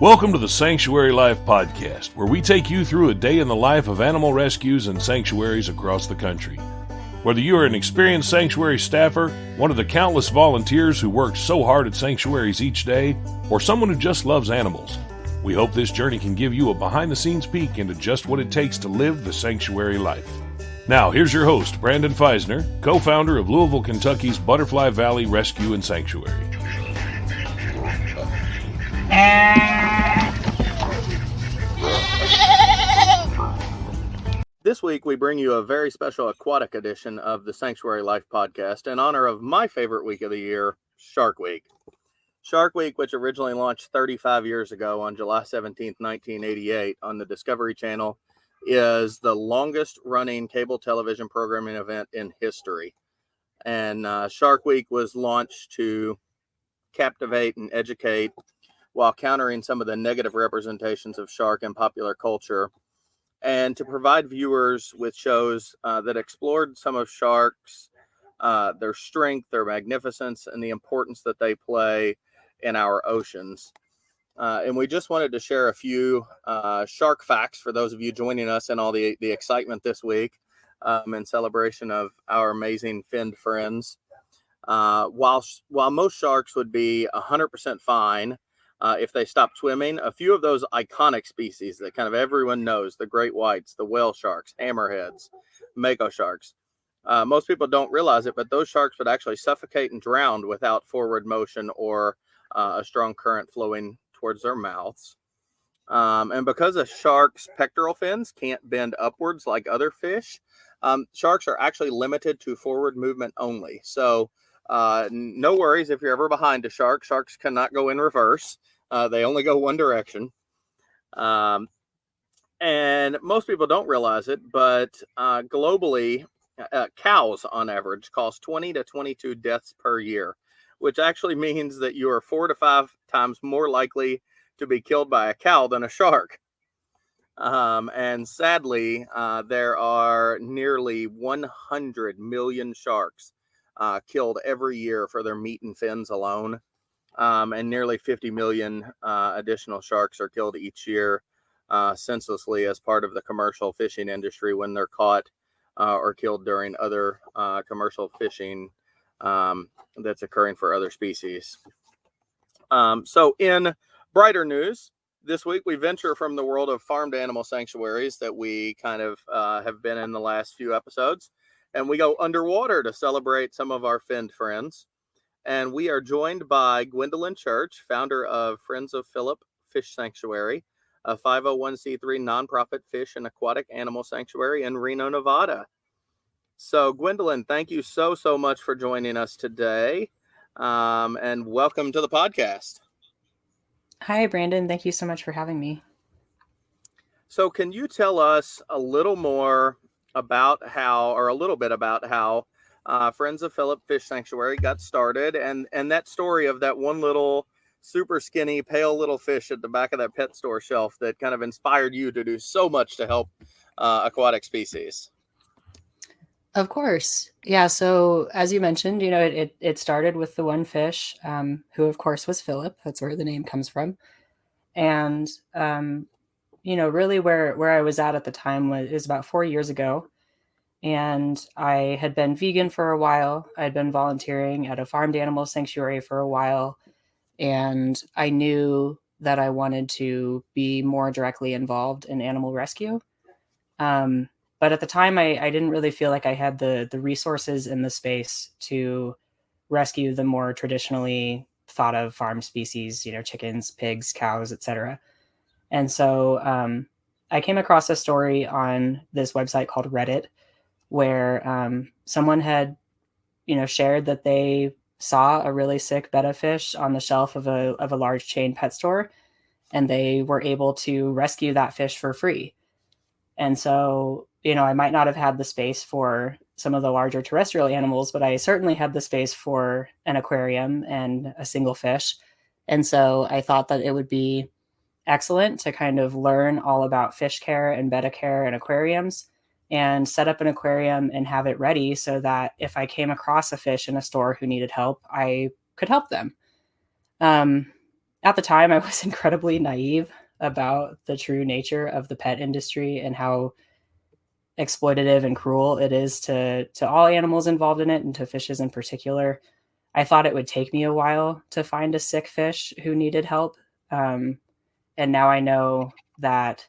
Welcome to the Sanctuary Life Podcast, where we take you through a day in the life of animal rescues and sanctuaries across the country. Whether you are an experienced sanctuary staffer, one of the countless volunteers who work so hard at sanctuaries each day, or someone who just loves animals, we hope this journey can give you a behind-the-scenes peek into just what it takes to live the sanctuary life. Now, here's your host, Brandon Feisner, co-founder of Louisville, Kentucky's Butterfly Valley Rescue and Sanctuary. This week, we bring you a very special aquatic edition of the Sanctuary Life podcast in honor of my favorite week of the year, Shark Week. Shark Week, which originally launched 35 years ago on July 17th, 1988 on the Discovery Channel, is the longest running cable television programming event in history. And Shark Week was launched to captivate and educate while countering some of the negative representations of shark in popular culture, and to provide viewers with shows that explored some of sharks, their strength, their magnificence, and the importance that they play in our oceans. And we just wanted to share a few shark facts for those of you joining us in all the excitement this week in celebration of our amazing finned friends. While most sharks would be 100% fine if they stopped swimming, a few of those iconic species that kind of everyone knows, the great whites, the whale sharks, hammerheads, mako sharks, most people don't realize it, but those sharks would actually suffocate and drown without forward motion or a strong current flowing towards their mouths. And because a shark's pectoral fins can't bend upwards like other fish, sharks are actually limited to forward movement only. So no worries if you're ever behind a shark. Sharks cannot go in reverse. They only go one direction. And most people don't realize it, but globally, cows on average cause 20 to 22 deaths per year, which actually means that you are 4 to 5 times more likely to be killed by a cow than a shark. And sadly, there are nearly 100 million sharks killed every year for their meat and fins alone. And nearly 50 million additional sharks are killed each year senselessly as part of the commercial fishing industry when they're caught or killed during other commercial fishing that's occurring for other species. So in brighter news, this week we venture from the world of farmed animal sanctuaries that we kind of have been in the last few episodes, and we go underwater to celebrate some of our finned friends. And we are joined by Gwendolyn Church, founder of Friends of Philip Fish Sanctuary, a 501c3 nonprofit fish and aquatic animal sanctuary in Reno, Nevada. So, Gwendolyn, thank you so much for joining us today, and welcome to the podcast. Hi, Brandon. Thank you so much for having me. So, can you tell us a little more about how Friends of Philip Fish Sanctuary got started, and that story of that one little super skinny, pale little fish at the back of that pet store shelf that kind of inspired you to do so much to help aquatic species? Of course. Yeah. So as you mentioned, it started with the one fish, who of course was Philip. That's where the name comes from. And, really where I was at the time was about 4 years ago. And I had been vegan for a while. I'd been volunteering at a farmed animal sanctuary for a while. And I knew that I wanted to be more directly involved in animal rescue. But at the time, I didn't really feel like I had the resources in the space to rescue the more traditionally thought of farm species, chickens, pigs, cows, etc. And so I came across a story on this website called Reddit, where someone had, shared that they saw a really sick betta fish on the shelf of a large chain pet store, and they were able to rescue that fish for free. And so, I might not have had the space for some of the larger terrestrial animals, but I certainly had the space for an aquarium and a single fish. And so I thought that it would be excellent to kind of learn all about fish care and betta care and aquariums, and set up an aquarium and have it ready so that if I came across a fish in a store who needed help, I could help them. at the time I was incredibly naive about the true nature of the pet industry and how exploitative and cruel it is to all animals involved in it, and to fishes in particular. I thought it would take me a while to find a sick fish who needed help. And now I know that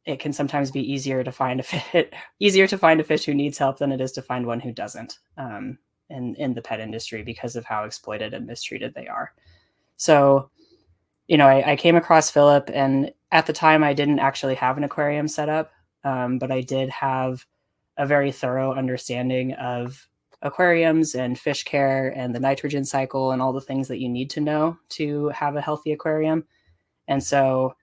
it can sometimes be easier to find a fish who needs help than it is to find one who doesn't, in the pet industry, because of how exploited and mistreated they are. So, I came across Philip, and at the time I didn't actually have an aquarium set up, but I did have a very thorough understanding of aquariums and fish care and the nitrogen cycle and all the things that you need to know to have a healthy aquarium. And so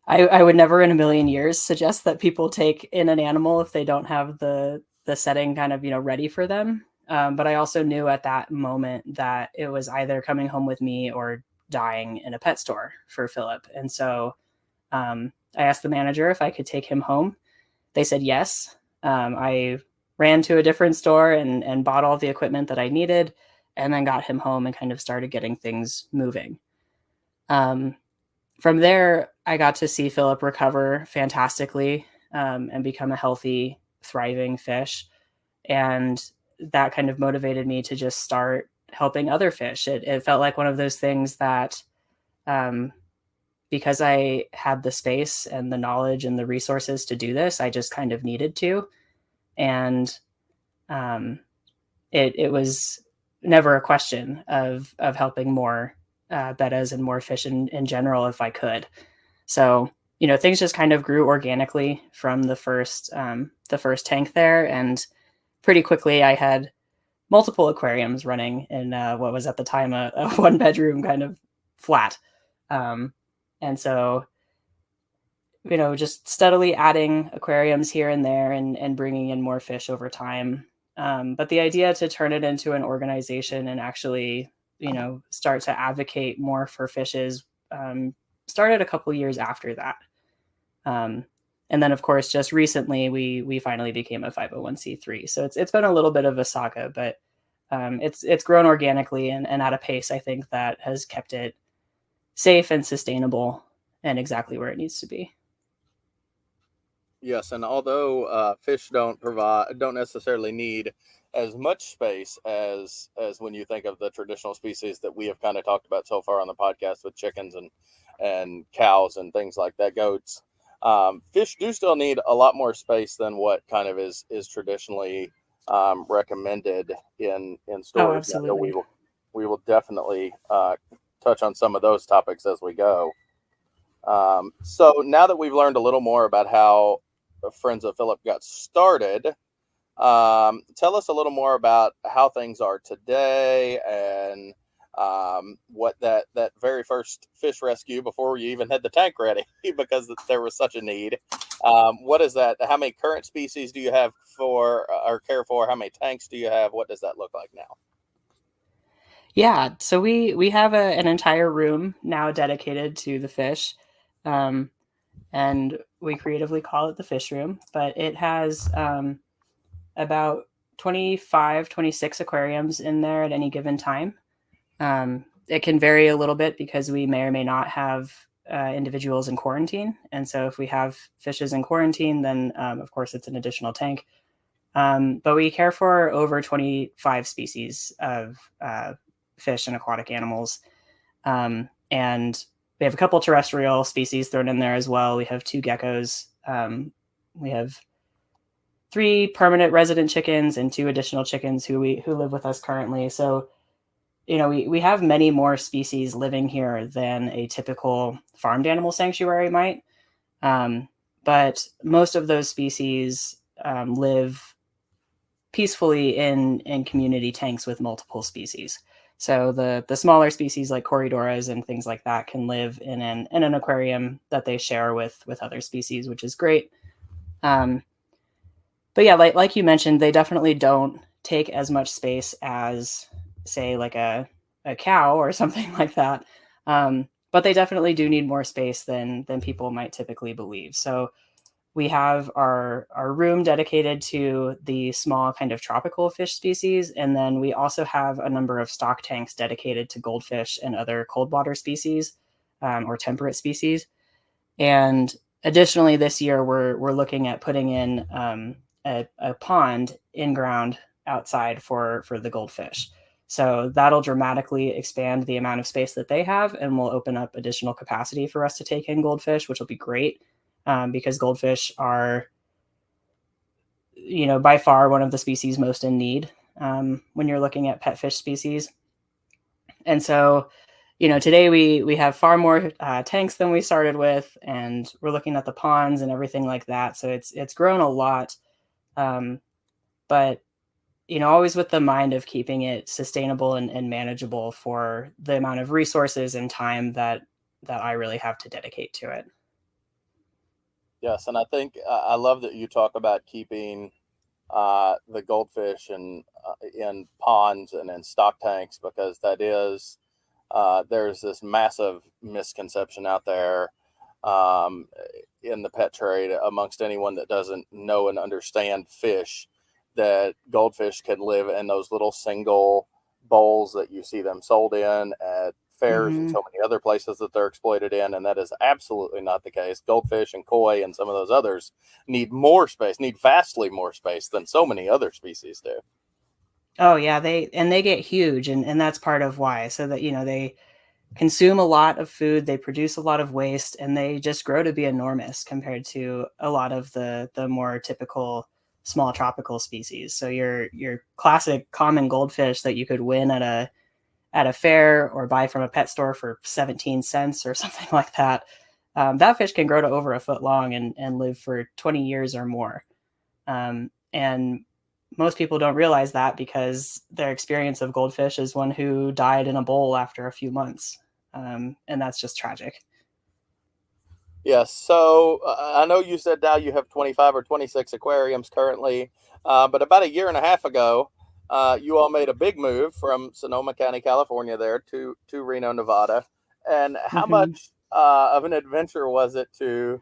I would never in a million years suggest that people take in an animal if they don't have the setting kind of, ready for them. But I also knew at that moment that it was either coming home with me or dying in a pet store for Philip. And so I asked the manager if I could take him home. They said yes. I ran to a different store and bought all the equipment that I needed, and then got him home and kind of started getting things moving. From there, I got to see Philip recover fantastically, and become a healthy, thriving fish. And that kind of motivated me to just start helping other fish. It felt like one of those things that, because I had the space and the knowledge and the resources to do this, I just kind of needed to. And it was never a question of helping more bettas and more fish in general if I could. So, things just kind of grew organically from the first tank there. And pretty quickly I had multiple aquariums running in what was at the time a 1-bedroom kind of flat. And so, just steadily adding aquariums here and there and bringing in more fish over time. But the idea to turn it into an organization and actually, start to advocate more for fishes started a couple years after that. And then, of course, just recently, we finally became a 501c3. So it's been a little bit of a saga, but it's grown organically and at a pace, I think, that has kept it safe and sustainable and exactly where it needs to be. Yes, and although fish don't necessarily need as much space as when you think of the traditional species that we have kind of talked about so far on the podcast with chickens and cows and things like that, goats, fish do still need a lot more space than what kind of is traditionally recommended in storage. Oh, absolutely. We will definitely touch on some of those topics as we go. So now that we've learned a little more about how Friends of Philip got started, tell us a little more about how things are today and what that very first fish rescue before you even had the tank ready because there was such a need. What is that? How many current species do you have for or care for? How many tanks do you have? What does that look like now? Yeah, so we have an entire room now dedicated to the fish, and we creatively call it the fish room, but it has about 25, 26 aquariums in there at any given time. It can vary a little bit because we may or may not have individuals in quarantine. And so if we have fishes in quarantine, then of course it's an additional tank. But we care for over 25 species of fish and aquatic animals. And we have a couple terrestrial species thrown in there as well. We have 2 geckos. We have 3 permanent resident chickens and 2 additional chickens who live with us currently. So, we have many more species living here than a typical farmed animal sanctuary might. But most of those species live peacefully in community tanks with multiple species. So the smaller species like Corydoras and things like that can live in an aquarium that they share with other species, which is great. But yeah, like you mentioned, they definitely don't take as much space as, say, like a cow or something like that. But they definitely do need more space than people might typically believe. So we have our room dedicated to the small kind of tropical fish species. And then we also have a number of stock tanks dedicated to goldfish and other cold water species, or temperate species. And additionally, this year we're looking at putting in a pond in ground outside for the goldfish. So that'll dramatically expand the amount of space that they have, and will open up additional capacity for us to take in goldfish, which will be great, because goldfish are, by far one of the species most in need when you're looking at pet fish species. And so, today we have far more tanks than we started with, and we're looking at the ponds and everything like that. So it's grown a lot, but always with the mind of keeping it sustainable and manageable for the amount of resources and time that I really have to dedicate to it. Yes, and I think I love that you talk about keeping the goldfish in ponds and in stock tanks, because that is there's this massive misconception out there in the pet trade amongst anyone that doesn't know and understand fish, that goldfish can live in those little single bowls that you see them sold in at fairs and so many other places that they're exploited in. And that is absolutely not the case. Goldfish and koi and some of those others need vastly more space than so many other species do. Oh yeah, they get huge, and that's part of why. So that they consume a lot of food, they produce a lot of waste, and they just grow to be enormous compared to a lot of the more typical small tropical species. So your classic common goldfish that you could win at a fair or buy from a pet store for 17 cents or something like that, that fish can grow to over a foot long and live for 20 years or more. And most people don't realize that, because their experience of goldfish is one who died in a bowl after a few months. And that's just tragic. Yes. So I know you said now you have 25 or 26 aquariums currently, but about a year and a half ago, you all made a big move from Sonoma County, California, there to Reno, Nevada. And how much of an adventure was it to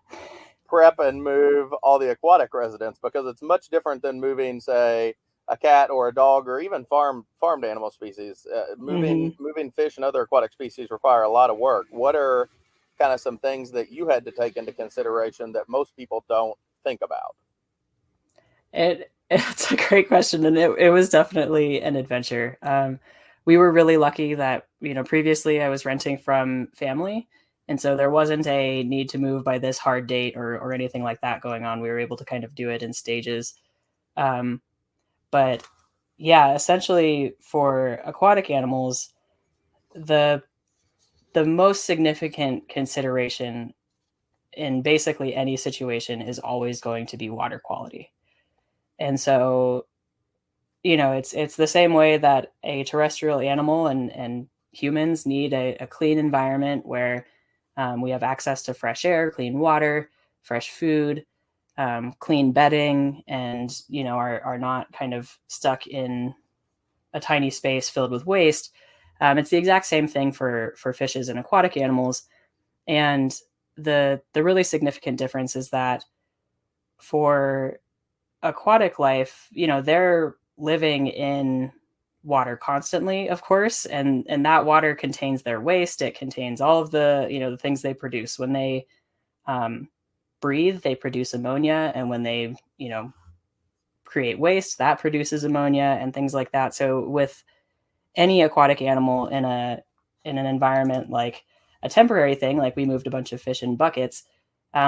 prep and move all the aquatic residents? Because it's much different than moving, say, a cat or a dog, or even farmed animal species. Moving fish and other aquatic species require a lot of work. What are kind of some things that you had to take into consideration that most people don't think about? It's a great question, and it was definitely an adventure. We were really lucky that previously I was renting from family, and so there wasn't a need to move by this hard date or anything like that going on. We were able to kind of do it in stages. But yeah, essentially for aquatic animals, the most significant consideration in basically any situation is always going to be water quality. And so, it's the same way that a terrestrial animal and humans need a clean environment where we have access to fresh air, clean water, fresh food, clean bedding, and are not kind of stuck in a tiny space filled with waste. It's the exact same thing for fishes and aquatic animals. And the really significant difference is that for aquatic life, they're living in water constantly, of course, and that water contains their waste. It contains all of the the things they produce. When they breathe, they produce ammonia, and when they create waste, that produces ammonia and things like that. So with any aquatic animal in an environment like a temporary thing, like we moved a bunch of fish in buckets,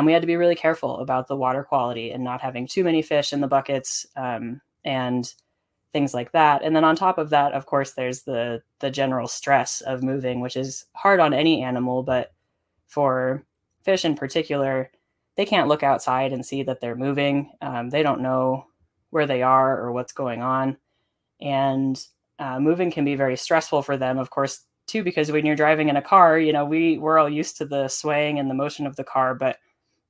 we had to be really careful about the water quality and not having too many fish in the buckets, and things like that. And then on top of that, of course, there's the general stress of moving, which is hard on any animal, but for fish in particular, they can't look outside and see that they're moving. They don't know where they are or what's going on. And moving can be very stressful for them, of course, too, because when you're driving in a car, we're all used to the swaying and the motion of the car, but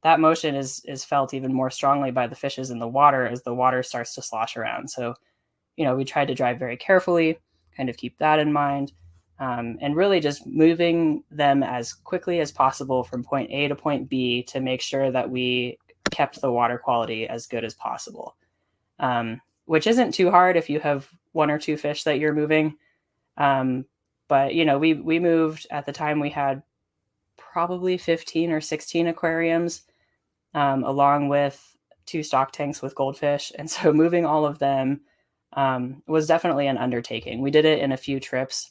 that motion is felt even more strongly by the fishes in the water as the water starts to slosh around. So, we tried to drive very carefully, kind of keep that in mind, and really just moving them as quickly as possible from point A to point B to make sure that we kept the water quality as good as possible, which isn't too hard if you have 1 or 2 fish that you're moving. But we moved at the time. We had probably 15 or 16 aquariums, along with 2 stock tanks with goldfish. And so moving all of them was definitely an undertaking. We did it in a few trips.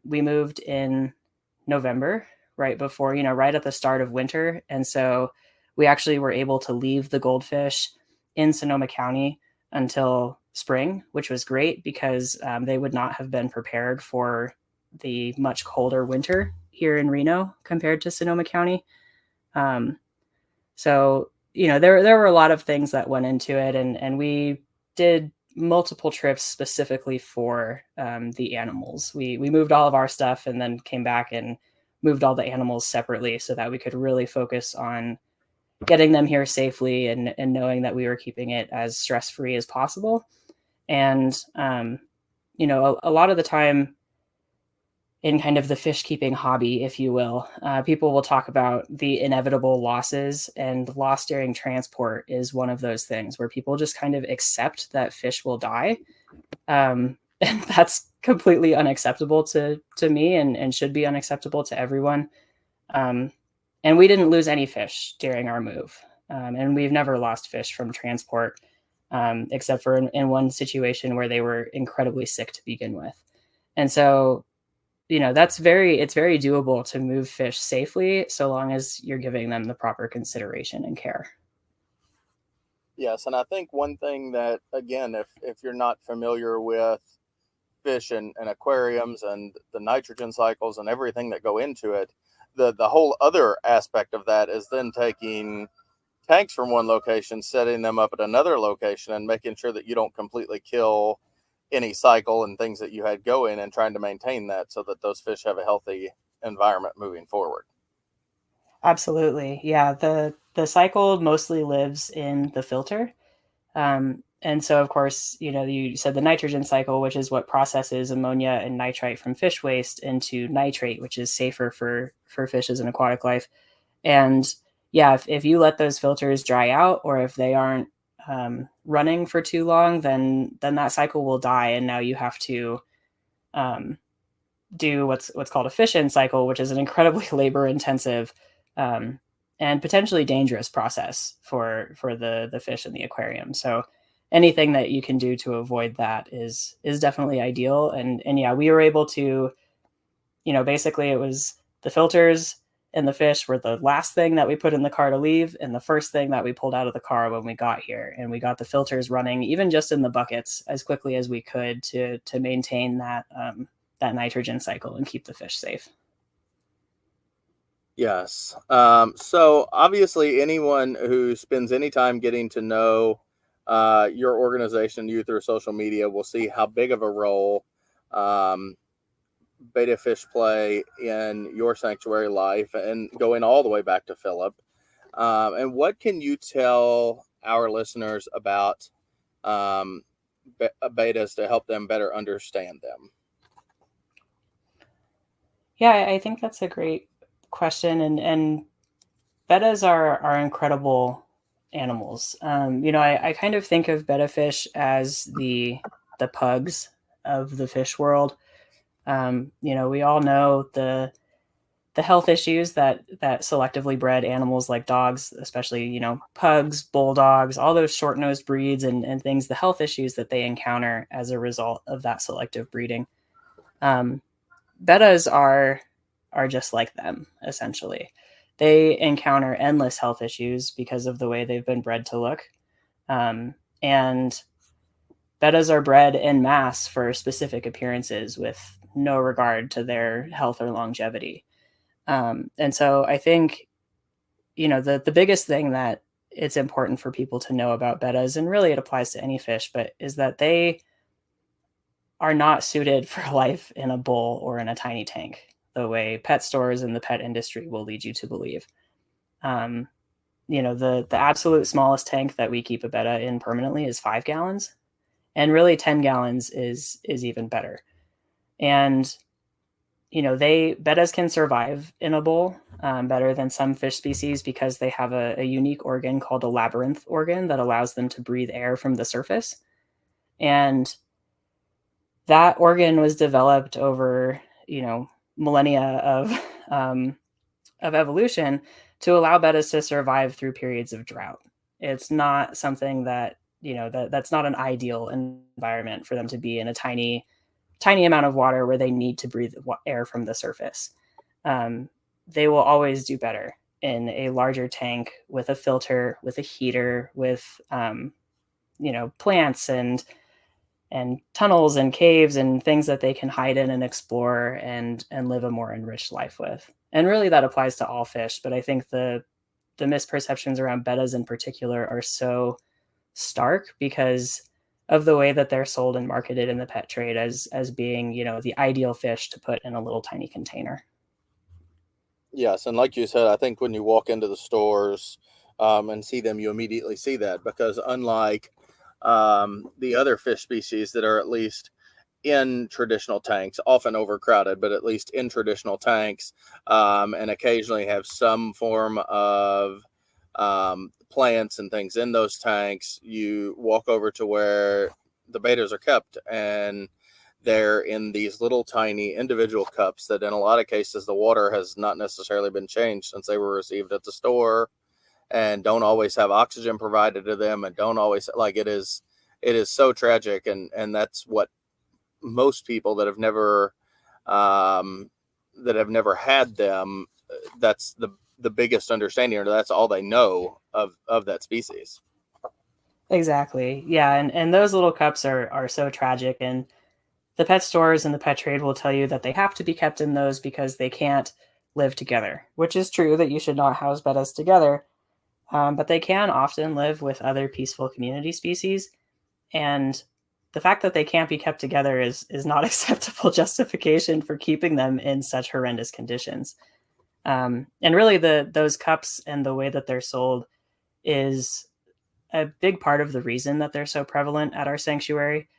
We moved in November, right before, right at the start of winter. And so we actually were able to leave the goldfish in Sonoma County until spring, which was great because they would not have been prepared for the much colder winter here in Reno compared to Sonoma County. So, there were a lot of things that went into it, and we did multiple trips specifically for the animals. We moved all of our stuff and then came back and moved all the animals separately so that we could really focus on getting them here safely and knowing that we were keeping it as stress-free as possible. And, a lot of the time in kind of the fish keeping hobby, if you will, people will talk about the inevitable losses, and loss during transport is one of those things where people just kind of accept that fish will die. And that's completely unacceptable to me and should be unacceptable to everyone. And we didn't lose any fish during our move. And we've never lost fish from transport, except for in one situation where they were incredibly sick to begin with. And so, it's very doable to move fish safely so long as you're giving them the proper consideration and care. Yes, and I think one thing that, again, if you're not familiar with fish and aquariums and the nitrogen cycles and everything that go into it, the whole other aspect of that is then taking tanks from one location, setting them up at another location, and making sure that you don't completely kill any cycle and things that you had going, and trying to maintain that so that those fish have a healthy environment moving forward. Absolutely. Yeah. The cycle mostly lives in the filter. And so, of course, you said the nitrogen cycle, which is what processes ammonia and nitrite from fish waste into nitrate, which is safer for fish as an aquatic life. And yeah, if you let those filters dry out, or if they aren't running for too long, then that cycle will die. And now you have to do what's called a fish-in cycle, which is an incredibly labor intensive and potentially dangerous process for the fish in the aquarium. So anything that you can do to avoid that is definitely ideal. And yeah, we were able to, basically it was the filters and the fish were the last thing that we put in the car to leave, and the first thing that we pulled out of the car when we got here. And we got the filters running, even just in the buckets, as quickly as we could to maintain that nitrogen cycle and keep the fish safe. Yes. So obviously anyone who spends any time getting to know your organization, you through social media, will see how big of a role betta fish play in your sanctuary life, and going all the way back to Philip. And what can you tell our listeners about bettas to help them better understand them? Yeah, I think that's a great question. And bettas are incredible animals. I kind of think of betta fish as the pugs of the fish world. We all know the health issues that selectively bred animals like dogs, especially, pugs, bulldogs, all those short-nosed breeds and things, the health issues that they encounter as a result of that selective breeding. Bettas are just like them, essentially. They encounter endless health issues because of the way they've been bred to look. And bettas are bred en masse for specific appearances with no regard to their health or longevity. And so I think, the biggest thing that it's important for people to know about bettas, and really it applies to any fish, but is that they are not suited for life in a bowl or in a tiny tank, the way pet stores and the pet industry will lead you to believe. The absolute smallest tank that we keep a betta in permanently is 5 gallons, and really 10 gallons is even better. And bettas can survive in a bowl. better than some fish species because they have a unique organ called a labyrinth organ that allows them to breathe air from the surface. And that organ was developed over, millennia of evolution to allow bettas to survive through periods of drought. It's not something that, that's not an ideal environment for them to be in, a tiny amount of water where they need to breathe air from the surface. They will always do better in a larger tank with a filter, with a heater, with, plants and tunnels and caves and things that they can hide in and explore and live a more enriched life with. And really that applies to all fish, but I think the misperceptions around bettas in particular are so stark because of the way that they're sold and marketed in the pet trade as being, the ideal fish to put in a little tiny container. Yes, and like you said, I think when you walk into the stores and see them, you immediately see that, because unlike the other fish species that are at least in traditional tanks, often overcrowded, but at least in traditional tanks, and occasionally have some form of plants and things in those tanks, you walk over to where the bettas are kept, and they're in these little tiny individual cups that in a lot of cases the water has not necessarily been changed since they were received at the store, and don't always have oxygen provided to them, and don't always, like, it is so tragic. And that's what most people that have never had them, that's the biggest understanding, or that's all they know of that species. Exactly. Yeah. And those little cups are so tragic. And the pet stores and the pet trade will tell you that they have to be kept in those because they can't live together, which is true, that you should not house bettas together. But they can often live with other peaceful community species. And the fact that they can't be kept together is not acceptable justification for keeping them in such horrendous conditions. And really those cups and the way that they're sold is a big part of the reason that they're so prevalent at our sanctuary.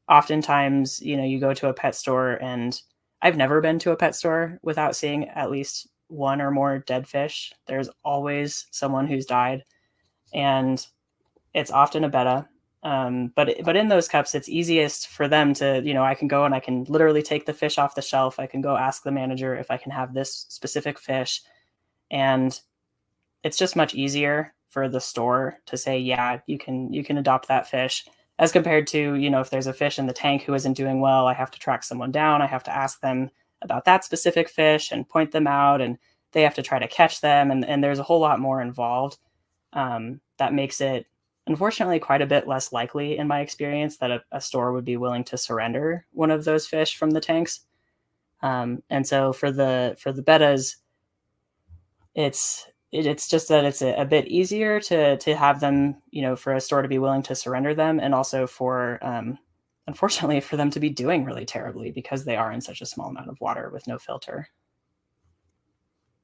Oftentimes, you go to a pet store, and I've never been to a pet store without seeing at least one or more dead fish. There's always someone who's died, and it's often a betta. But in those cups, it's easiest for them to, I can go and I can literally take the fish off the shelf. I can go ask the manager if I can have this specific fish. And it's just much easier for the store to say, yeah, you can adopt that fish, as compared to, if there's a fish in the tank who isn't doing well, I have to track someone down. I have to ask them about that specific fish and point them out, and they have to try to catch them. And there's a whole lot more involved. That makes it, unfortunately, quite a bit less likely, in my experience, that a store would be willing to surrender one of those fish from the tanks. And so for the bettas, it's just that it's a bit easier to have them, for a store to be willing to surrender them, and also for, unfortunately, for them to be doing really terribly because they are in such a small amount of water with no filter.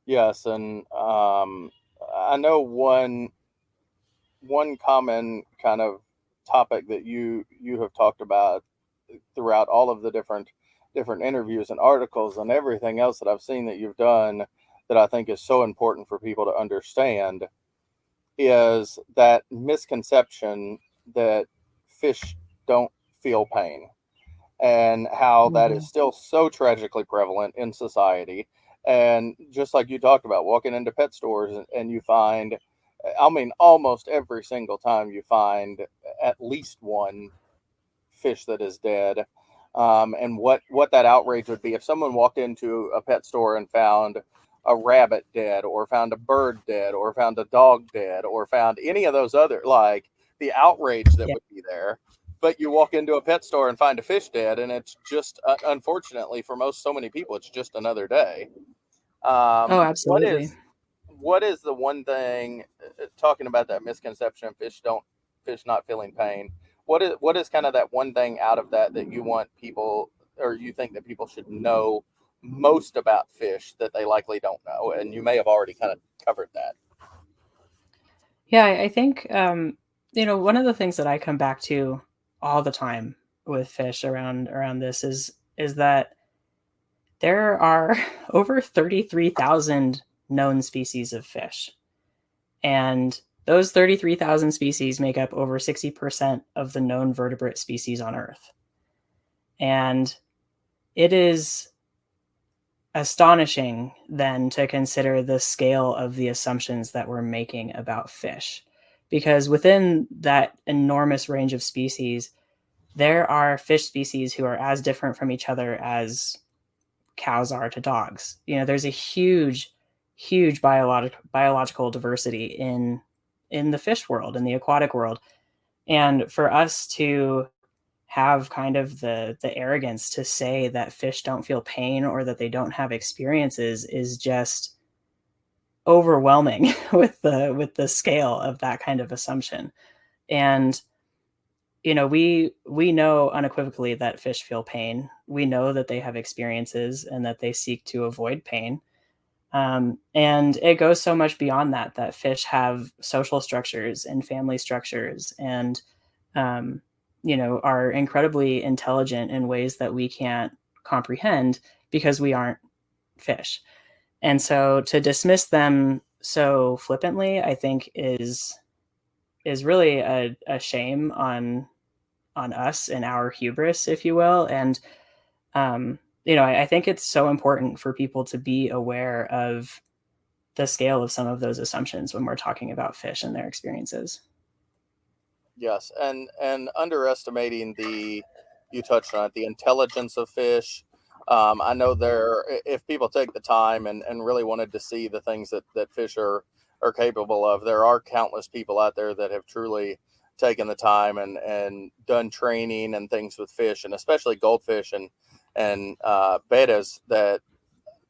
Yes, and I know one common kind of topic that you have talked about throughout all of the different interviews and articles and everything else that I've seen that you've done, that I think is so important for people to understand, is that misconception that fish don't feel pain, and how that is still so tragically prevalent in society. And just like you talked about, walking into pet stores and you find, I mean, almost every single time you find at least one fish that is dead. And what that outrage would be if someone walked into a pet store and found a rabbit dead, or found a bird dead, or found a dog dead, or found any of those other, like, the outrage that would be there. But you walk into a pet store and find a fish dead, and it's just, unfortunately for so many people, it's just another day. Oh, absolutely. What is the one thing, talking about that misconception of fish not feeling pain? What is kind of that one thing out of that you want people, or you think that people should know most about fish that they likely don't know? And you may have already kind of covered that. Yeah, I think, one of the things that I come back to all the time with fish around this is that There are over 33,000 known species of fish. And those 33,000 species make up over 60% of the known vertebrate species on Earth. And it is astonishing then to consider the scale of the assumptions that we're making about fish. Because within that enormous range of species, there are fish species who are as different from each other as cows are to dogs. There's a huge biological diversity in the fish world, in the aquatic world. And for us to have kind of the arrogance to say that fish don't feel pain or that they don't have experiences is just overwhelming with the scale of that kind of assumption. And we know unequivocally that fish feel pain. We know that they have experiences and that they seek to avoid pain. And it goes so much beyond that fish have social structures and family structures and, are incredibly intelligent in ways that we can't comprehend because we aren't fish. And so to dismiss them so flippantly, I think is really a shame on us and our hubris, if you will. And, I think it's so important for people to be aware of the scale of some of those assumptions when we're talking about fish and their experiences. Yes, and underestimating you touched on it, the intelligence of fish. I know if people take the time and really wanted to see the things that fish are capable of, there are countless people out there that have truly taken the time and done training and things with fish, and especially goldfish and bettas, that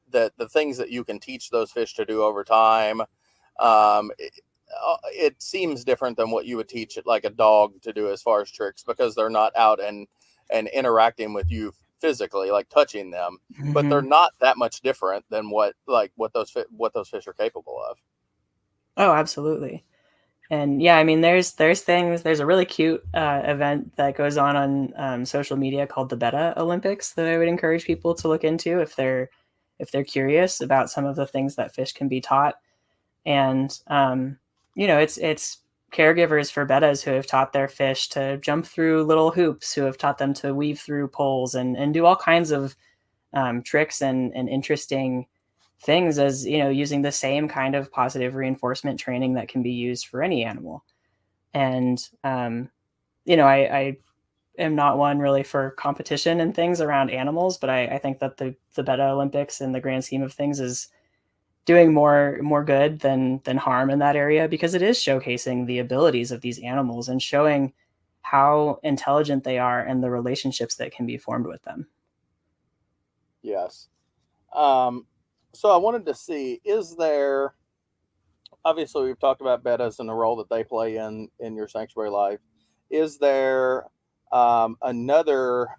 the things that you can teach those fish to do over time, it seems different than what you would teach it like a dog to do as far as tricks, because they're not out and interacting with you physically, like touching them. Mm-hmm. But they're not that much different than what those fish are capable of. Oh, absolutely. And yeah, I mean, there's things. There's a really cute event that goes on social media called the Betta Olympics that I would encourage people to look into if they're curious about some of the things that fish can be taught. And it's caregivers for bettas who have taught their fish to jump through little hoops, who have taught them to weave through poles and do all kinds of tricks and interesting things, as using the same kind of positive reinforcement training that can be used for any animal. And I am not one really for competition and things around animals, but I think that the Betta Olympics in the grand scheme of things is doing more good than harm in that area, because it is showcasing the abilities of these animals and showing how intelligent they are and the relationships that can be formed with them. Yes. So I wanted to see, is there, obviously we've talked about bettas and the role that they play in your sanctuary life. Is there another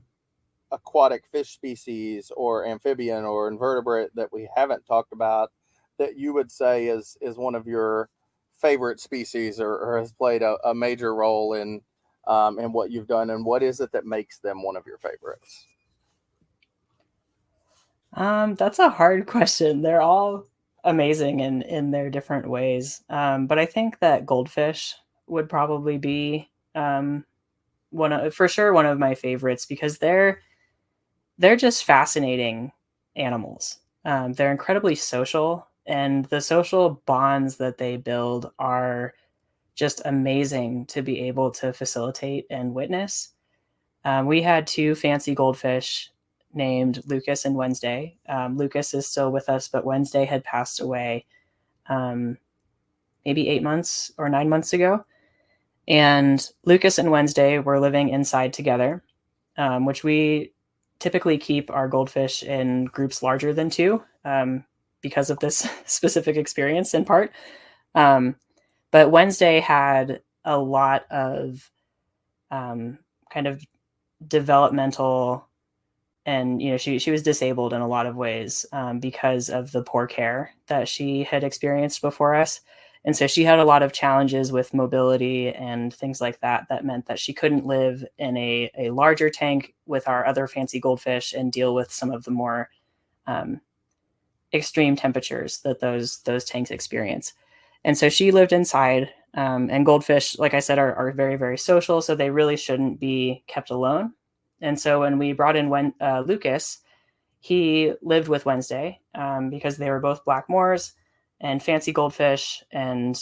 aquatic fish species or amphibian or invertebrate that we haven't talked about that you would say is one of your favorite species or has played a major role in what you've done? And what is it that makes them one of your favorites? That's a hard question. They're all amazing in their different ways. But I think that goldfish would probably be one of my favorites, because they're just fascinating animals. They're incredibly social, and the social bonds that they build are just amazing to be able to facilitate and witness. We had two fancy goldfish named Lucas and Wednesday. Lucas is still with us, but Wednesday had passed away maybe 8 months or 9 months ago. And Lucas and Wednesday were living inside together, which we typically keep our goldfish in groups larger than 2 because of this specific experience in part. But Wednesday had a lot of kind of developmental, and she was disabled in a lot of ways because of the poor care that she had experienced before us. And so she had a lot of challenges with mobility and things like that meant that she couldn't live in a larger tank with our other fancy goldfish and deal with some of the more extreme temperatures that those tanks experience. And so she lived inside, and goldfish, like I said, are very, very social. So they really shouldn't be kept alone. And so when we brought in Lucas, he lived with Wednesday, because they were both black Moors and fancy goldfish. And,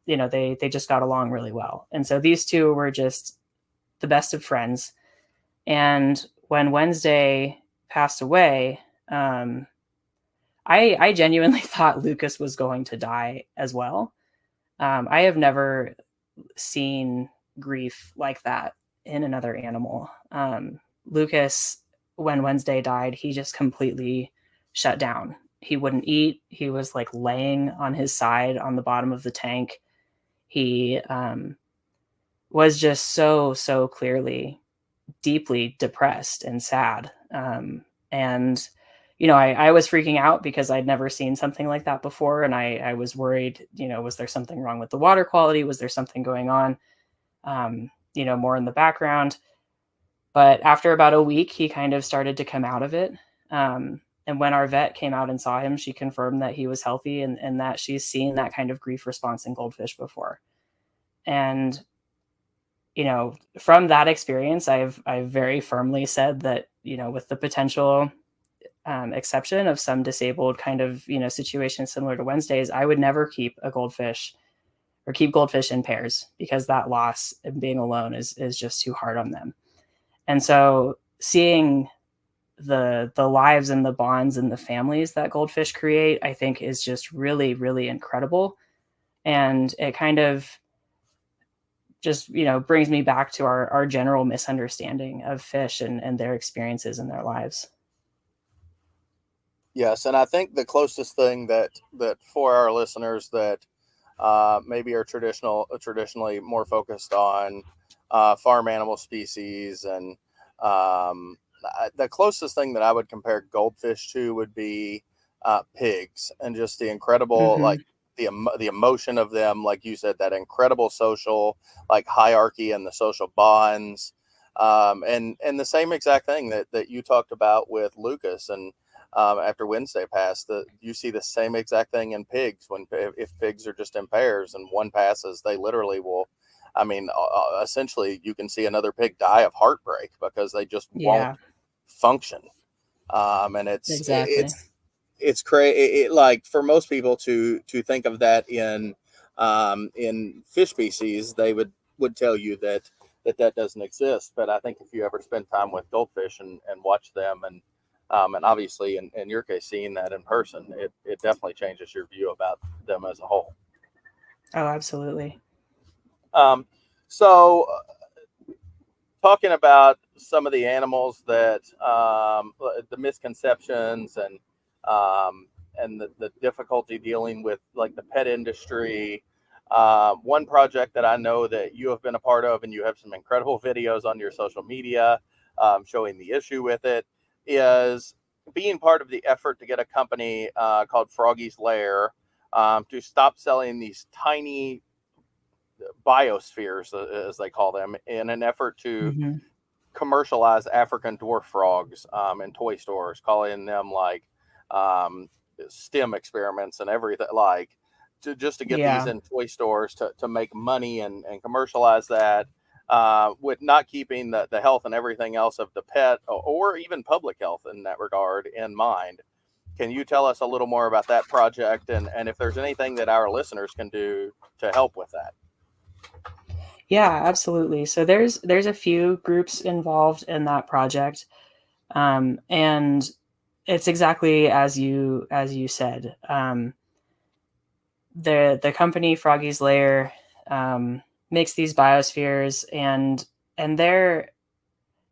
they just got along really well. And so these two were just the best of friends. And when Wednesday passed away, I genuinely thought Lucas was going to die as well. I have never seen grief like that in another animal. Lucas, when Wednesday died, he just completely shut down. He wouldn't eat. He was like laying on his side on the bottom of the tank. He was just so clearly deeply depressed and sad. And I was freaking out because I'd never seen something like that before. And I was worried, was there something wrong with the water quality? Was there something going on, more in the background? But after about a week, he kind of started to come out of it. And when our vet came out and saw him, she confirmed that he was healthy and that she's seen that kind of grief response in goldfish before. And, from that experience, I've very firmly said that, with the potential exception of some disabled kind of, situation similar to Wednesday's, I would never keep a goldfish or keep goldfish in pairs, because that loss and being alone is just too hard on them. And so seeing the lives and the bonds and the families that goldfish create, I think is just really, really incredible. And it kind of just, brings me back to our general misunderstanding of fish and their experiences in their lives. Yes, and I think the closest thing that for our listeners that maybe are traditionally more focused on farm animal species, and the closest thing that I would compare goldfish to would be pigs, and just the incredible like the emotion of them, like you said, that incredible social like hierarchy and the social bonds, and the same exact thing that you talked about with Lucas. And after Wednesday passed, you see the same exact thing in pigs. If pigs are just in pairs and one passes, they literally will. I mean, essentially, you can see another pig die of heartbreak because they just won't function. And it's crazy. Like for most people to think of that in fish species, they would tell you that doesn't exist. But I think if you ever spend time with goldfish and watch them, and obviously in your case, seeing that in person, it definitely changes your view about them as a whole. Oh, absolutely. So talking about some of the animals that the misconceptions and the difficulty dealing with like the pet industry. One project that I know that you have been a part of, and you have some incredible videos on your social media showing the issue with it, is being part of the effort to get a company called Froggy's Lair to stop selling these tiny biospheres, as they call them, in an effort to commercialize African dwarf frogs in toy stores, calling them like STEM experiments and everything, like just to get these in toy stores to make money and commercialize that, with not keeping the health and everything else of the pet or even public health in that regard in mind. Can you tell us a little more about that project, and if there's anything that our listeners can do to help with that? Yeah, absolutely. So there's a few groups involved in that project, and it's exactly as you said. The company Froggy's Lair makes these biospheres, and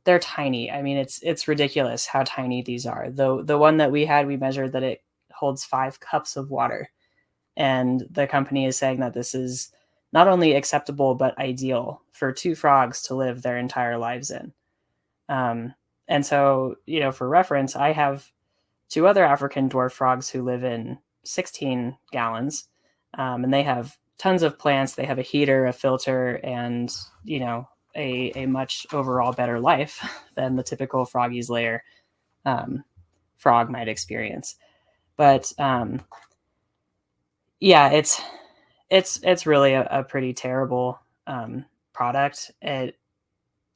they're tiny. I mean, it's ridiculous how tiny these are. The one that we had, we measured that it holds 5 cups of water, and the company is saying that this is not only acceptable but ideal for 2 frogs to live their entire lives in. And so, for reference, I have 2 other African dwarf frogs who live in 16 gallons, and they have tons of plants. They have a heater, a filter, and a much overall better life than the typical Froggy's Lair frog might experience. But yeah, it's really a pretty terrible product.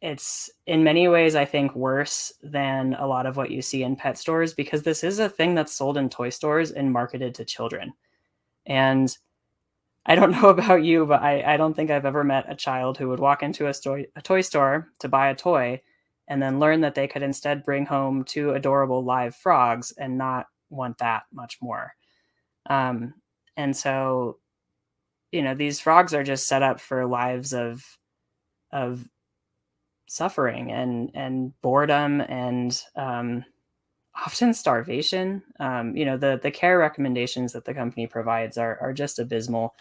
It's in many ways, I think, worse than a lot of what you see in pet stores, because this is a thing that's sold in toy stores and marketed to children. And I don't know about you, but I don't think I've ever met a child who would walk into a toy store to buy a toy and then learn that they could instead bring home 2 adorable live frogs and not want that much more. And so, these frogs are just set up for lives of suffering and boredom and often starvation. The care recommendations that the company provides are just abysmal.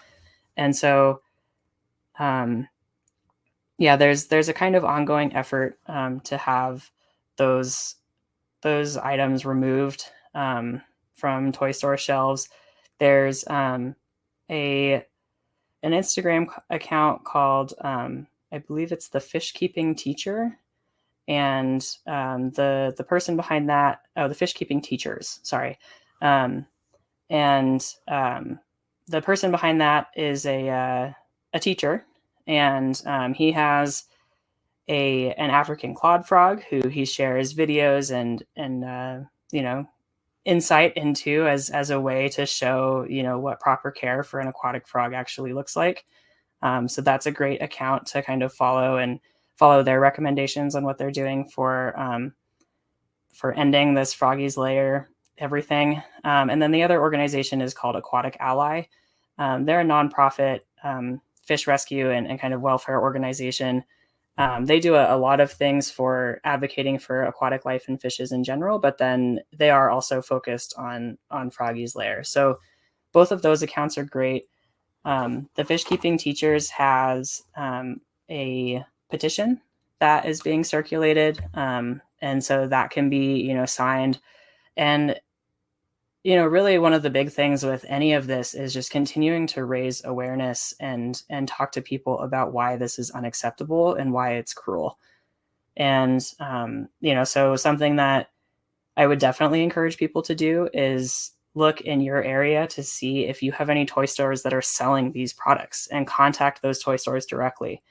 And so, there's a kind of ongoing effort to have those items removed from toy store shelves. There's an Instagram account called I believe it's the Fish Keeping Teacher, and the person behind that, the Fish Keeping Teachers, sorry, and the person behind that is a teacher, and he has an African clawed frog who he shares videos and insight into as a way to show what proper care for an aquatic frog actually looks like. So that's a great account to kind of follow their recommendations on what they're doing for ending this froggy's lair everything. And then the other organization is called Aquatic Ally. They're a nonprofit fish rescue and kind of welfare organization. They do a lot of things for advocating for aquatic life and fishes in general, but then they are also focused on froggy's lair. So both of those accounts are great. The Fish Keeping Teachers has a petition that is being circulated. And so that can be, signed. And, really one of the big things with any of this is just continuing to raise awareness and talk to people about why this is unacceptable and why it's cruel. And, so something that I would definitely encourage people to do is look in your area to see if you have any toy stores that are selling these products and contact those toy stores directly.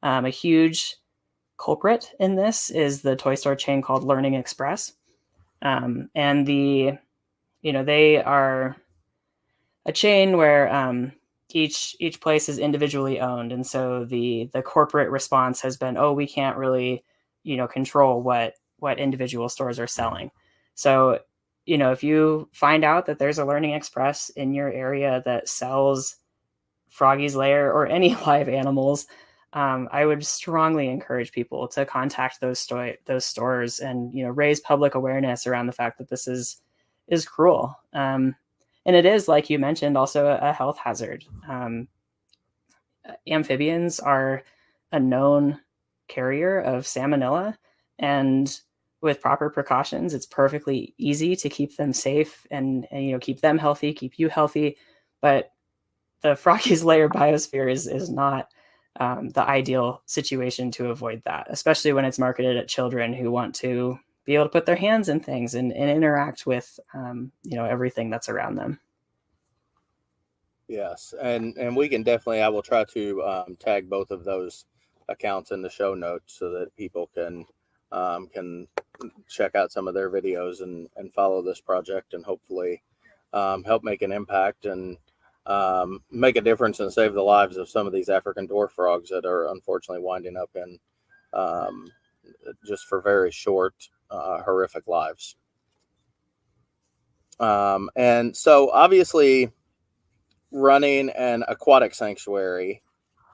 A huge culprit in this is the toy store chain called Learning Express. And they are a chain where each place is individually owned. And so the corporate response has been, oh, we can't really, control what individual stores are selling. So, if you find out that there's a Learning Express in your area that sells froggy's lair or any live animals, I would strongly encourage people to contact those stores and, raise public awareness around the fact that this is cruel. And it is, like you mentioned, also a health hazard. Amphibians are a known carrier of salmonella, and with proper precautions, it's perfectly easy to keep them safe and keep them healthy, keep you healthy. But the froggy's lair biosphere is not the ideal situation to avoid that, especially when it's marketed at children who want to be able to put their hands in things and interact with everything that's around them. Yes, and we can definitely, I will try to tag both of those accounts in the show notes so that people can check out some of their videos and follow this project and hopefully help make an impact and make a difference and save the lives of some of these African dwarf frogs that are unfortunately winding up in just for very short, horrific lives. And so obviously running an aquatic sanctuary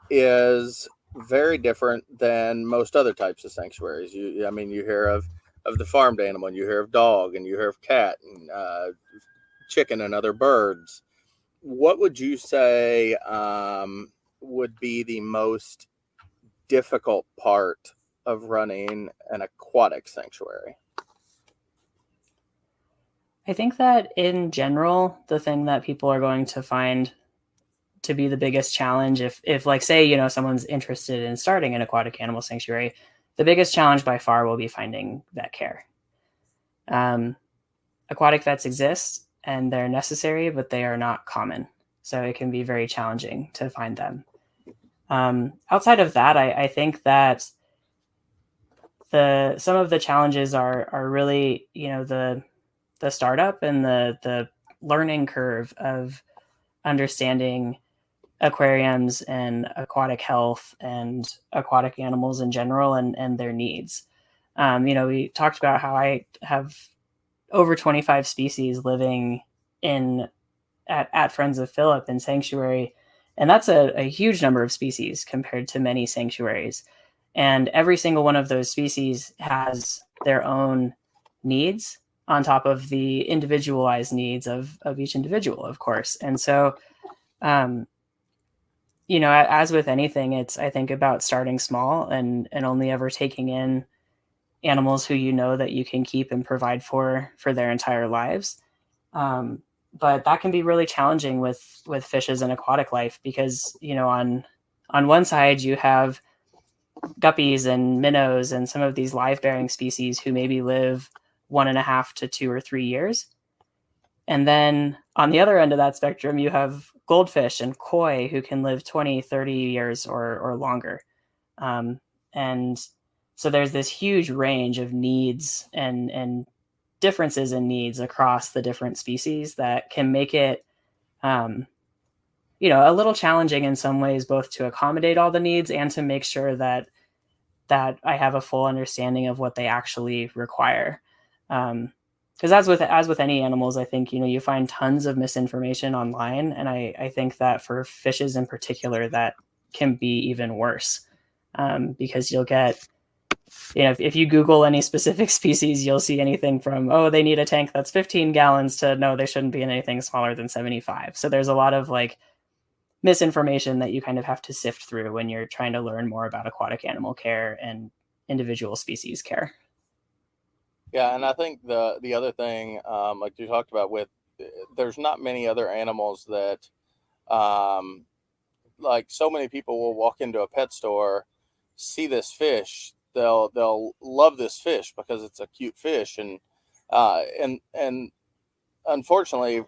is very different than most other types of sanctuaries. You hear of the farmed animal, and you hear of dog, and you hear of cat and chicken and other birds. What would you say would be the most difficult part of running an aquatic sanctuary? I think that in general, the thing that people are going to find to be the biggest challenge, if like, say, someone's interested in starting an aquatic animal sanctuary, the biggest challenge by far will be finding vet care. aquatic vets exist and they're necessary, but they are not common. So it can be very challenging to find them. Outside of that, I think that some of the challenges are really, the startup and the learning curve of understanding aquariums and aquatic health and aquatic animals in general and their needs. We talked about how I have over 25 species living at Friends of Philip in sanctuary. And that's a huge number of species compared to many sanctuaries. And every single one of those species has their own needs on top of the individualized needs of each individual, of course. And so, as with anything, it's, I think, about starting small and only ever taking in animals who that you can keep and provide for their entire lives. But that can be really challenging with fishes and aquatic life because, on one side you have guppies and minnows and some of these live bearing species who maybe live 1.5 to 2 or 3 years. And then on the other end of that spectrum, you have goldfish and koi who can live 20, 30 years or longer. And so there's this huge range of needs and differences in needs across the different species that can make it, a little challenging in some ways, both to accommodate all the needs and to make sure that I have a full understanding of what they actually require. Because as with any animals, I think, you find tons of misinformation online. And I think that for fishes in particular, that can be even worse, because you'll get, if you Google any specific species, you'll see anything from, oh, they need a tank that's 15 gallons to no, they shouldn't be in anything smaller than 75. So there's a lot of misinformation that you kind of have to sift through when you're trying to learn more about aquatic animal care and individual species care. Yeah, and I think the other thing, like you talked about, there's not many other animals that, like so many people will walk into a pet store, see this fish, they'll love this fish because it's a cute fish, and unfortunately,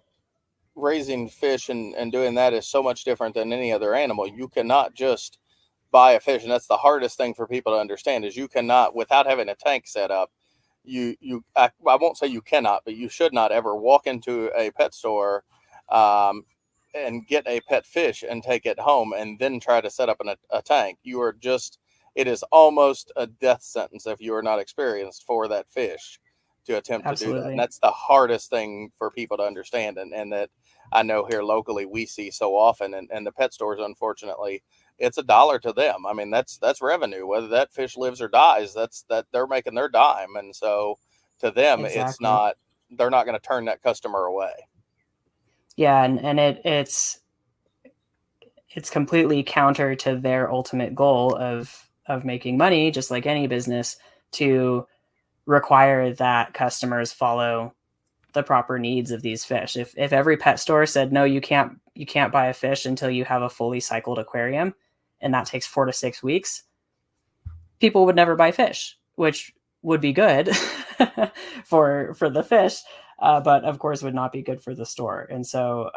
raising fish and doing that is so much different than any other animal. You cannot just buy a fish, and that's the hardest thing for people to understand, is you cannot, without having a tank set up, I won't say you cannot, but you should not ever walk into a pet store and get a pet fish and take it home and then try to set up a tank. It is almost a death sentence if you are not experienced for that fish to attempt Absolutely. to do that. And that's the hardest thing for people to understand. And that I know here locally we see so often, and the pet stores, unfortunately, it's $1 to them. I mean, that's revenue. Whether that fish lives or dies, that they're making their dime. And so to them, Exactly. they're not going to turn that customer away. Yeah. And it's completely counter to their ultimate goal of making money, just like any business, to require that customers follow the proper needs of these fish. If every pet store said, no, you can't buy a fish until you have a fully cycled aquarium, and that takes 4 to 6 weeks, people would never buy fish, which would be good for the fish, but of course would not be good for the store. And so,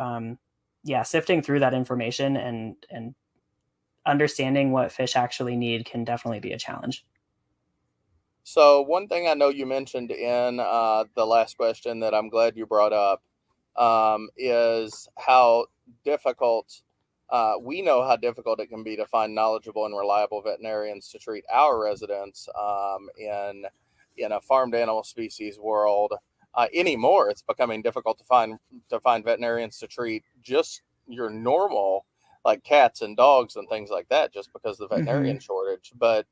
sifting through that information and understanding what fish actually need can definitely be a challenge. So one thing I know you mentioned in the last question that I'm glad you brought up is how difficult, we know how difficult it can be to find knowledgeable and reliable veterinarians to treat our residents in a farmed animal species world. Anymore, it's becoming difficult to find veterinarians to treat just your normal, like cats and dogs and things like that, just because of the veterinarian shortage. But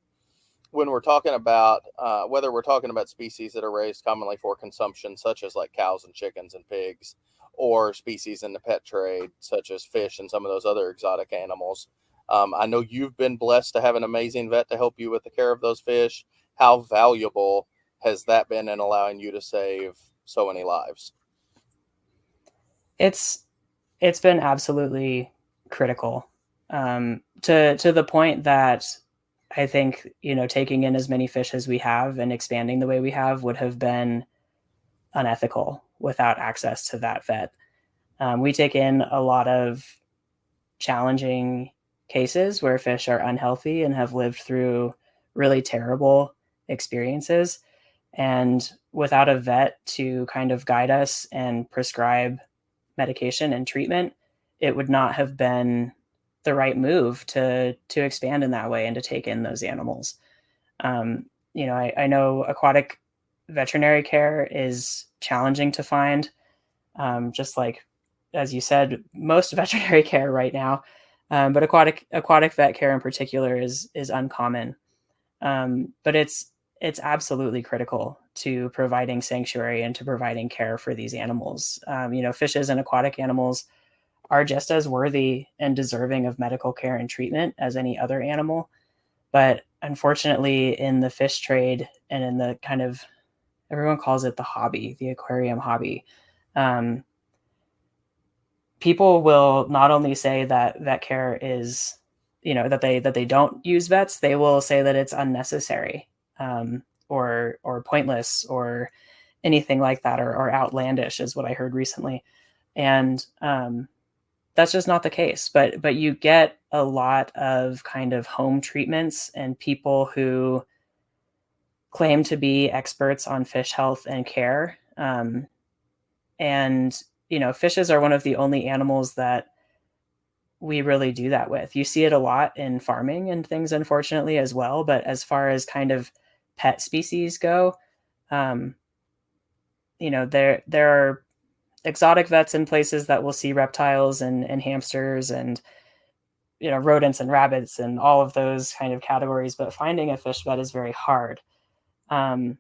when we're talking about whether we're talking about species that are raised commonly for consumption, such as like cows and chickens and pigs, or species in the pet trade, such as fish and some of those other exotic animals, I know you've been blessed to have an amazing vet to help you with the care of those fish. How valuable has that been in allowing you to save so many lives? It's been absolutely critical, to the point that I think, taking in as many fish as we have and expanding the way we have would have been unethical without access to that vet. We take in a lot of challenging cases where fish are unhealthy and have lived through really terrible experiences. And without a vet to kind of guide us and prescribe medication and treatment, it would not have been the right move to expand in that way and to take in those animals. I know aquatic veterinary care is challenging to find, just like, as you said, most veterinary care right now. But aquatic vet care in particular is uncommon. But it's absolutely critical to providing sanctuary and to providing care for these animals. Fishes and aquatic animals are just as worthy and deserving of medical care and treatment as any other animal. But unfortunately, in the fish trade and in the kind of, everyone calls it the hobby, the aquarium hobby, people will not only say that vet care is, that they don't use vets, they will say that it's unnecessary, or pointless or anything like that, or outlandish is what I heard recently. And that's just not the case. But you get a lot of kind of home treatments and people who claim to be experts on fish health and care. And fishes are one of the only animals that we really do that with. You see it a lot in farming and things, unfortunately, as well. But as far as kind of pet species go, there are exotic vets in places that will see reptiles and hamsters and rodents and rabbits and all of those kind of categories. But finding a fish vet is very hard. And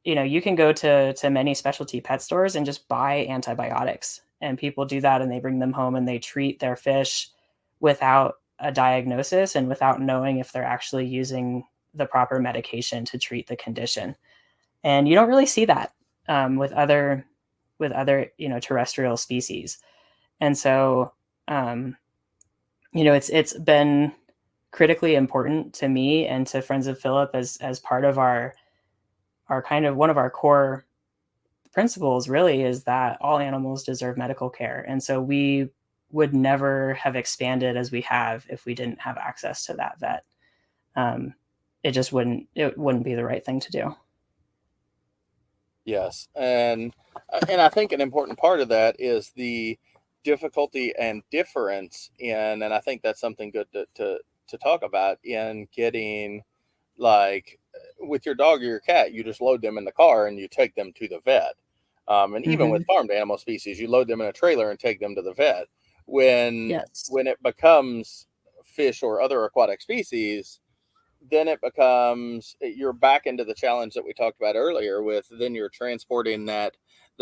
you can go to many specialty pet stores and just buy antibiotics, and people do that and they bring them home and they treat their fish without a diagnosis and without knowing if they're actually using the proper medication to treat the condition. And you don't really see that with other terrestrial species. And so it's been critically important to me and to Friends of Philip as part of our kind of one of our core principles really is that all animals deserve medical care. And so we would never have expanded as we have if we didn't have access to that vet. It wouldn't be the right thing to do. Yes. And I think an important part of that is the difficulty and difference in, and I think that's something good to talk about, in getting, like, with your dog or your cat, you just load them in the car and you take them to the vet. And even with farmed animal species, you load them in a trailer and take them to the vet. When it becomes fish or other aquatic species, then it becomes, you're back into the challenge that we talked about earlier with, then you're transporting the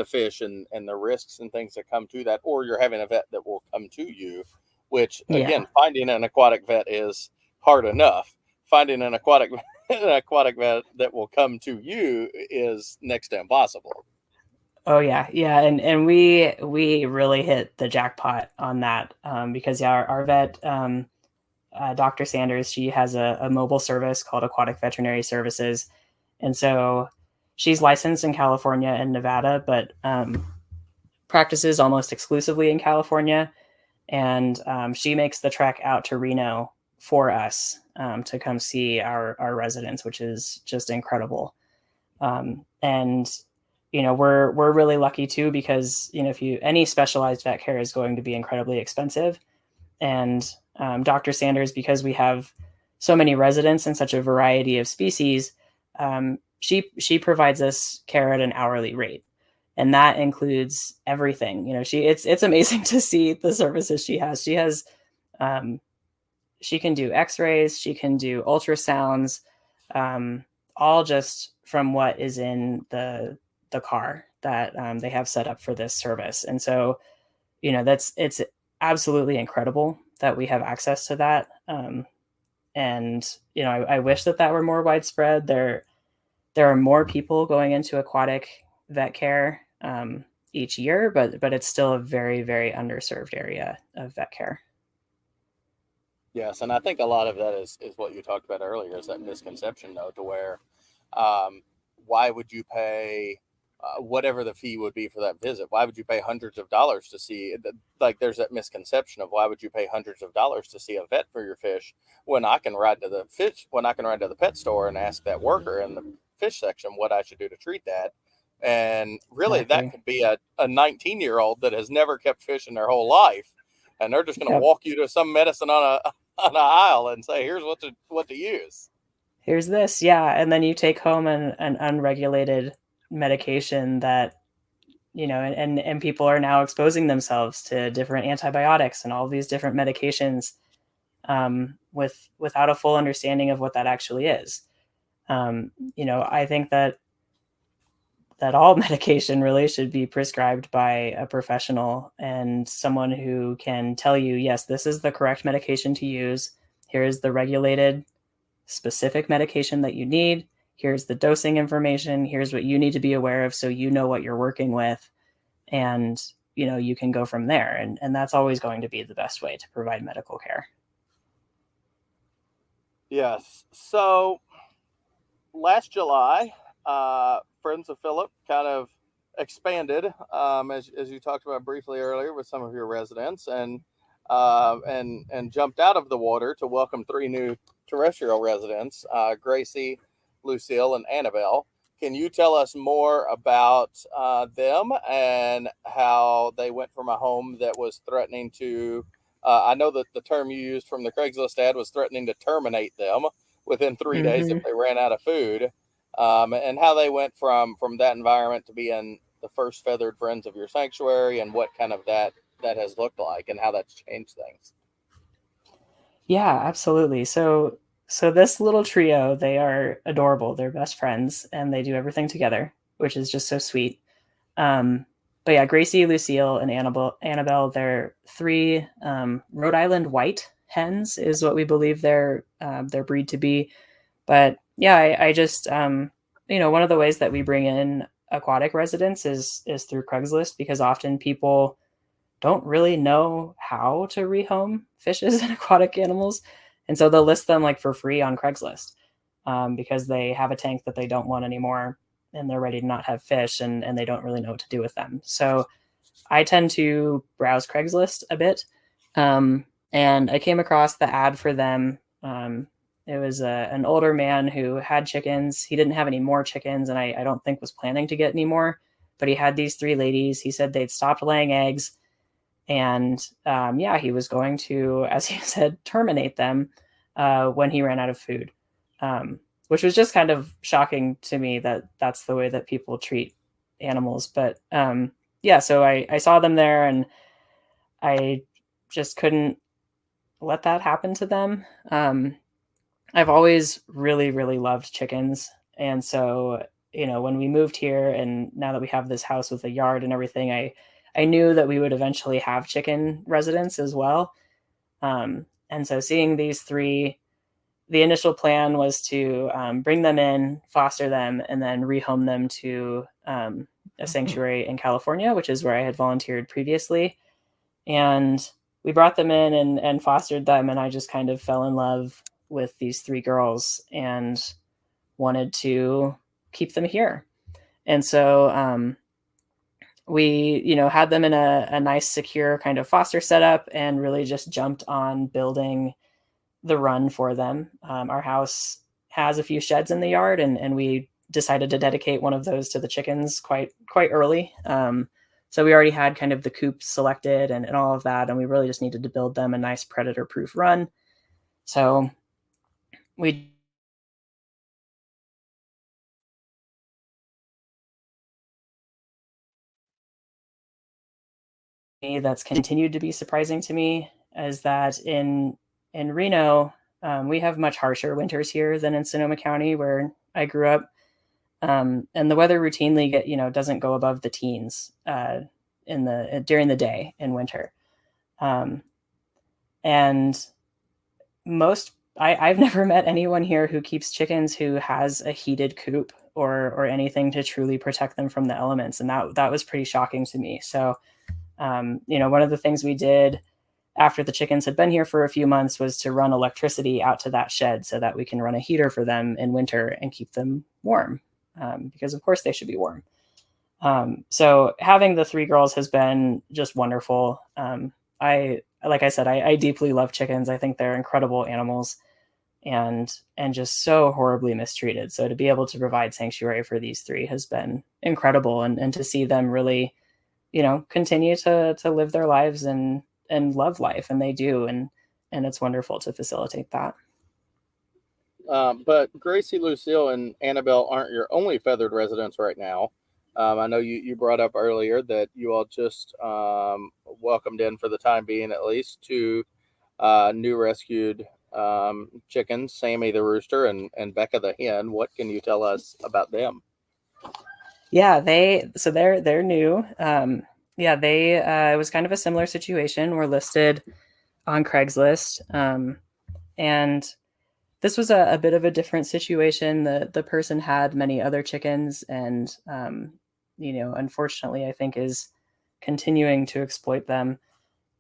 fish and the risks and things that come to that, or you're having a vet that will come to you, which again, finding an aquatic vet is hard enough. Finding an aquatic vet that will come to you is next to impossible. Oh yeah. And we really hit the jackpot on that, because our vet, Dr. Sanders, she has a mobile service called Aquatic Veterinary Services. And so she's licensed in California and Nevada, but practices almost exclusively in California. And she makes the trek out to Reno for us to come see our residents, which is just incredible. And we're really lucky too, because any specialized vet care is going to be incredibly expensive. And Dr. Sanders, because we have so many residents and such a variety of species, she provides us care at an hourly rate, and that includes everything. It's amazing to see the services she has. She can do X-rays, she can do ultrasounds, all just from what is in the car that they have set up for this service. And so, it's absolutely incredible that we have access to that. And I wish that were more widespread. There are more people going into aquatic vet care each year, but it's still a very, very underserved area of vet care. Yes, and I think a lot of that is what you talked about earlier, is that misconception, though, to where why would you pay whatever the fee would be for that visit. Why would you pay hundreds of dollars to see, like there's that misconception of why would you pay hundreds of dollars to see a vet for your fish when I can ride to the pet store and ask that worker in the fish section what I should do to treat that. And really that could be a 19-year-old that has never kept fish in their whole life. And they're just going to walk you to some medicine on an aisle and say, here's what to use. Here's this. Yeah. And then you take home an unregulated medication that, and people are now exposing themselves to different antibiotics and all these different medications without a full understanding of what that actually is. I think that all medication really should be prescribed by a professional and someone who can tell you, yes, this is the correct medication to use. Here's the regulated specific medication that you need. Here's the dosing information. Here's what you need to be aware of so you know what you're working with. And, you can go from there. And that's always going to be the best way to provide medical care. Yes. So last July, Friends of Philip kind of expanded, as you talked about briefly earlier with some of your residents, and jumped out of the water to welcome 3 new terrestrial residents, Gracie, Lucille, and Annabelle. Can you tell us more about them and how they went from a home that was threatening to, I know that the term you used from the Craigslist ad was threatening to terminate them within 3 days if they ran out of food, and how they went from that environment to being the first feathered friends of your sanctuary, and what kind of that has looked like and how that's changed things. Yeah, absolutely. So this little trio, they are adorable. They're best friends and they do everything together, which is just so sweet. But yeah, Gracie, Lucille, and Annabelle, they're 3 Rhode Island white hens is what we believe their breed to be. But yeah, I just, one of the ways that we bring in aquatic residents is through Craigslist, because often people don't really know how to rehome fishes and aquatic animals. And so they'll list them like for free on Craigslist because they have a tank that they don't want anymore and they're ready to not have fish and they don't really know what to do with them. So I tend to browse Craigslist a bit. And I came across the ad for them. It was an older man who had chickens. He didn't have any more chickens, and I don't think was planning to get any more, but he had these 3 ladies. He said they'd stopped laying eggs. And he was going to, as he said, terminate them when he ran out of food, which was just kind of shocking to me that that's the way that people treat animals. But so I saw them there and I just couldn't let that happen to them. I've always really, really loved chickens. And so, when we moved here and now that we have this house with a yard and everything, I knew that we would eventually have chicken residents as well. And so seeing these 3, the initial plan was to bring them in, foster them, and then rehome them to a sanctuary in California, which is where I had volunteered previously. And we brought them in and fostered them. And I just kind of fell in love with these 3 girls and wanted to keep them here. And so we, had them in a nice, secure kind of foster setup and really just jumped on building the run for them. Our house has a few sheds in the yard and we decided to dedicate one of those to the chickens quite early. So we already had kind of the coop selected and all of that. And we really just needed to build them a nice predator proof run. So we that's continued to be surprising to me is that in Reno, we have much harsher winters here than in Sonoma County, where I grew up. And the weather routinely doesn't go above the teens during the day in winter. And I've never met anyone here who keeps chickens who has a heated coop or anything to truly protect them from the elements. And that was pretty shocking to me. So, one of the things we did after the chickens had been here for a few months was to run electricity out to that shed so that we can run a heater for them in winter and keep them warm. Because of course they should be warm. So having the three girls has been just wonderful. Like I said, I deeply love chickens. I think they're incredible animals and just so horribly mistreated. So to be able to provide sanctuary for these three has been incredible, and to see them really, continue to live their lives and love life, and they do, and it's wonderful to facilitate that. But Gracie, Lucille, and Annabelle aren't your only feathered residents right now. I know you brought up earlier that you all just welcomed in, for the time being at least, two new rescued chickens, Sammy the rooster and Becca the hen. What can you tell us about them? Yeah, they're new. It was kind of a similar situation. We're listed on Craigslist, and this was a bit of a different situation. The person had many other chickens, and unfortunately, I think is continuing to exploit them.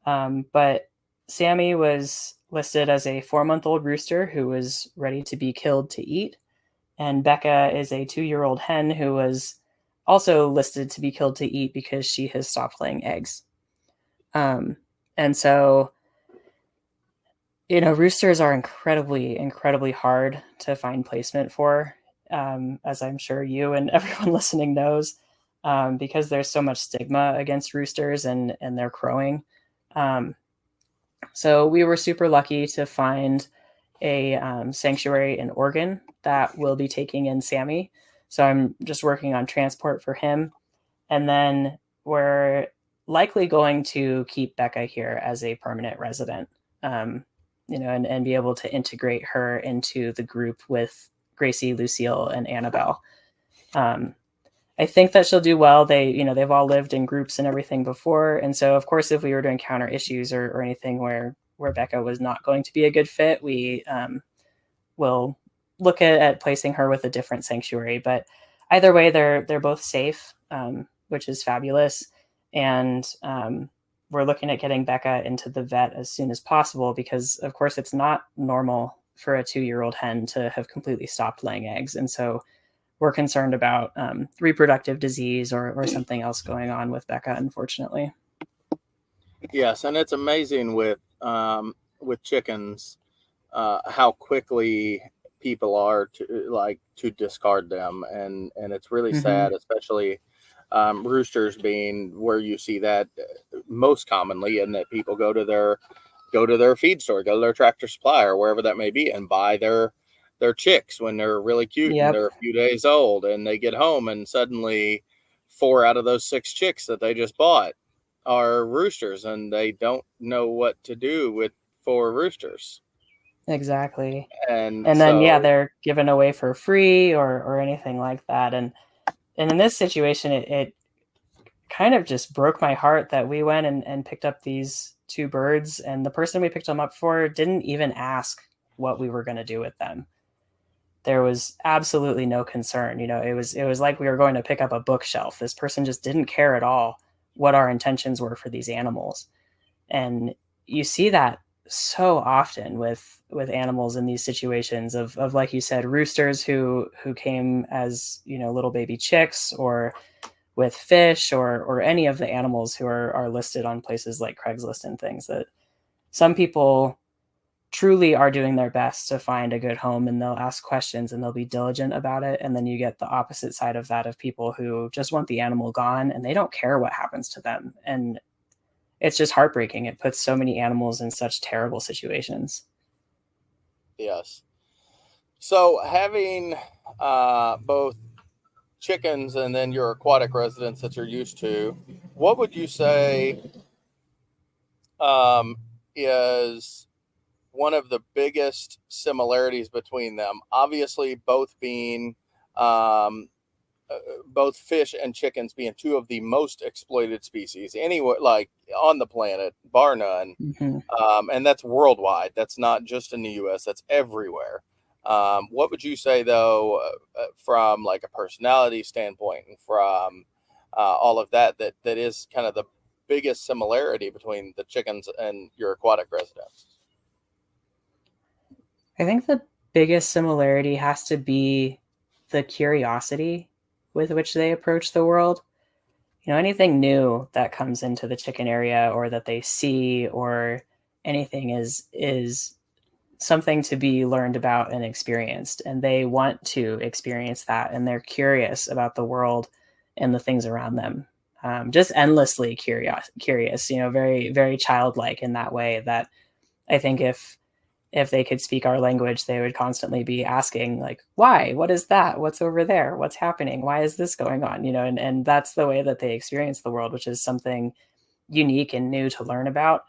But Sammy was listed as a 4-month-old rooster who was ready to be killed to eat, and Becca is a 2-year-old hen who was also listed to be killed to eat because she has stopped laying eggs. And so, roosters are incredibly, incredibly hard to find placement for, as I'm sure you and everyone listening knows, because there's so much stigma against roosters and their crowing. So we were super lucky to find a sanctuary in Oregon that will be taking in Sammy. So I'm just working on transport for him. And then we're likely going to keep Becca here as a permanent resident, and be able to integrate her into the group with Gracie, Lucille, and Annabelle. I think that she'll do well. They've all lived in groups and everything before. And so, of course, if we were to encounter issues or anything where Becca was not going to be a good fit, we will look at placing her with a different sanctuary. But either way, they're both safe, which is fabulous. And we're looking at getting Becca into the vet as soon as possible because, of course, it's not normal for a 2-year-old hen to have completely stopped laying eggs. And so we're concerned about reproductive disease or something else going on with Becca, unfortunately. Yes, and it's amazing with chickens how quickly people are to discard them, and it's really sad, especially roosters being where you see that most commonly, and that people go to their feed store, go to their Tractor Supply or wherever that may be, and buy their chicks when they're really cute. Yep. And they're a few days old, and they get home and suddenly 4 out of those 6 chicks that they just bought are roosters, and they don't know what to do with 4 roosters. Exactly. And then so, they're given away for free or anything like that. And in this situation, it kind of just broke my heart that we went and picked up these 2 birds, and the person we picked them up for didn't even ask what we were going to do with them. There was absolutely no concern. It was like we were going to pick up a bookshelf. This person just didn't care at all what our intentions were for these animals. And you see that so often with animals in these situations of like you said, roosters who came as, little baby chicks, or with fish or any of the animals who are listed on places like Craigslist and things, that some people truly are doing their best to find a good home, and they'll ask questions and they'll be diligent about it. And then you get the opposite side of that, of people who just want the animal gone and they don't care what happens to them. And it's just heartbreaking. It puts so many animals in such terrible situations. yes. So having both chickens and then your aquatic residents that you're used to, what would you say is one of the biggest similarities between them? Obviously, both being both fish and chickens being 2 of the most exploited species anywhere, like on the planet, bar none. And that's worldwide. That's not just in the U.S. That's everywhere. What would you say, though, from like a personality standpoint and from all of that is kind of the biggest similarity between the chickens and your aquatic residents? I think the biggest similarity has to be the curiosity with which they approach the world. anything new that comes into the chicken area or that they see or anything is something to be learned about and experienced. And they want to experience that. And they're curious about the world and the things around them. Just endlessly curious, very, very childlike in that way, that I think if they could speak our language, they would constantly be asking, like, why, what is that? What's over there? What's happening? Why is this going on? And that's the way that they experience the world, which is something unique and new to learn about.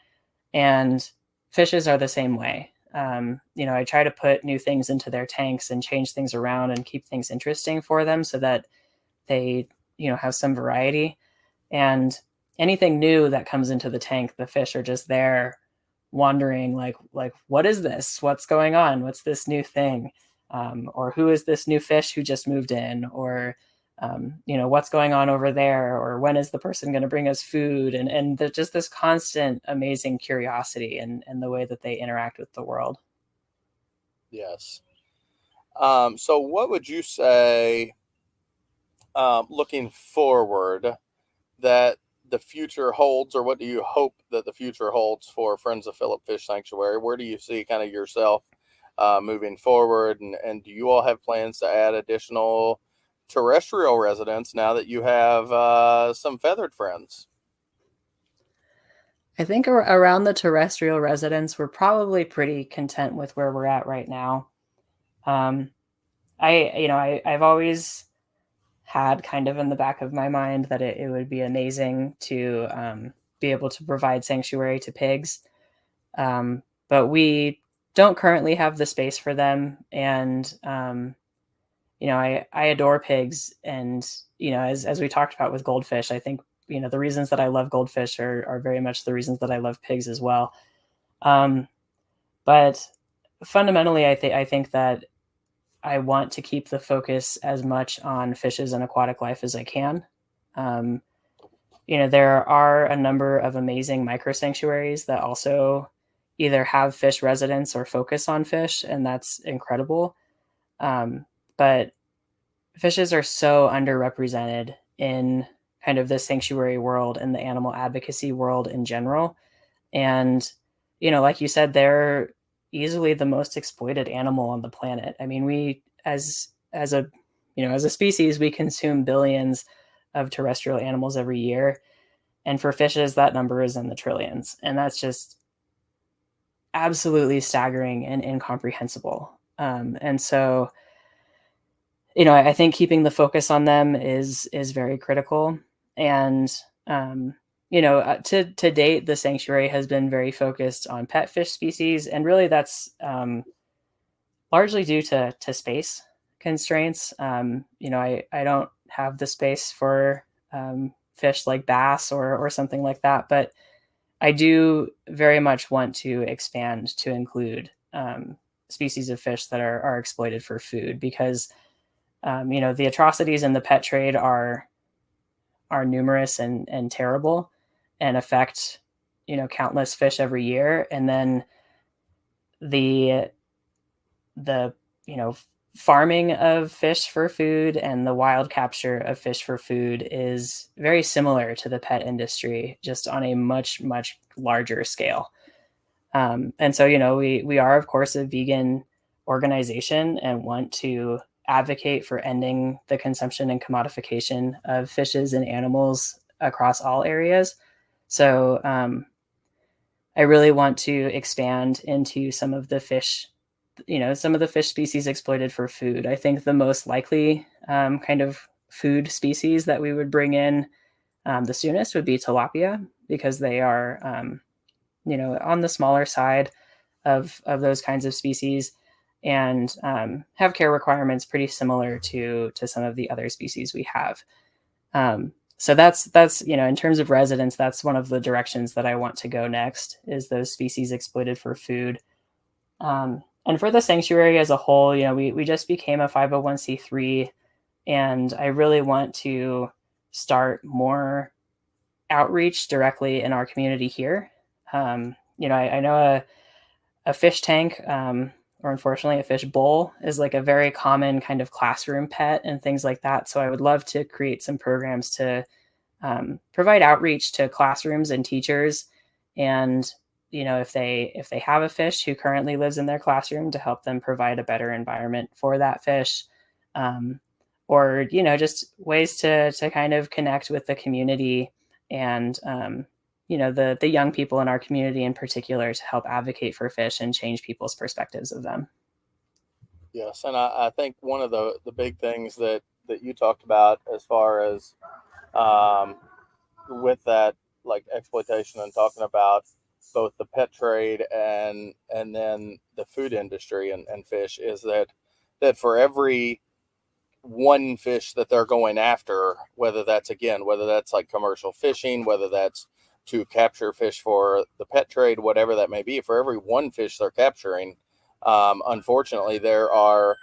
And fishes are the same way. I try to put new things into their tanks and change things around and keep things interesting for them so that they, have some variety. And anything new that comes into the tank, the fish are just there wondering, like, what is this? What's going on? What's this new thing? Or who is this new fish who just moved in? Or, what's going on over there? Or when is the person going to bring us food? And there's just this constant, amazing curiosity and the way that they interact with the world. Yes. So what would you say, looking forward, that the future holds, or what do you hope that the future holds for Friends of Philip Fish Sanctuary? Where do you see kind of yourself moving forward? And do you all have plans to add additional terrestrial residents now that you have some feathered friends? I think around the terrestrial residents, we're probably pretty content with where we're at right now. I've always had kind of in the back of my mind that it would be amazing to be able to provide sanctuary to pigs. But we don't currently have the space for them. And, I adore pigs. And, as we talked about with goldfish, I think, the reasons that I love goldfish are very much the reasons that I love pigs as well. But fundamentally, I think that I want to keep the focus as much on fishes and aquatic life as I can. There are a number of amazing microsanctuaries that also either have fish residents or focus on fish, and that's incredible. But fishes are so underrepresented in kind of the sanctuary world and the animal advocacy world in general. And, like you said, they're easily the most exploited animal on the planet. I mean, we, as a species, we consume billions of terrestrial animals every year. And for fishes, that number is in the trillions. And that's just absolutely staggering and incomprehensible. And so, I think keeping the focus on them is very critical. And, to date, the sanctuary has been very focused on pet fish species. And really that's largely due to space constraints. I don't have the space for fish like bass or something like that, but I do very much want to expand to include species of fish that are exploited for food, because the atrocities in the pet trade are numerous and terrible and affect countless fish every year. And then the farming of fish for food and the wild capture of fish for food is very similar to the pet industry, just on a much, much larger scale. And so, we are, of course, a vegan organization and want to advocate for ending the consumption and commodification of fishes and animals across all areas. So I really want to expand into some of the fish species exploited for food. I think the most likely kind of food species that we would bring in the soonest would be tilapia, because they are, on the smaller side of those kinds of species, and have care requirements pretty similar to some of the other species we have. So that's in terms of residents, that's one of the directions that I want to go next, is those species exploited for food. And for the sanctuary as a whole, we just became a 501c3, and I really want to start more outreach directly in our community here. I know a fish tank, or unfortunately a fish bowl, is like a very common kind of classroom pet and things like that. So I would love to create some programs to provide outreach to classrooms and teachers. And, if they have a fish who currently lives in their classroom, to help them provide a better environment for that fish. Or, just ways to kind of connect with the community and, the young people in our community in particular, to help advocate for fish and change people's perspectives of them. Yes, and I think one of the big things that you talked about as far as with that, like exploitation, and talking about both the pet trade and then the food industry and fish, is that for every one fish that they're going after, whether that's like commercial fishing, whether that's to capture fish for the pet trade, whatever that may be, for every one fish they're capturing, unfortunately, there are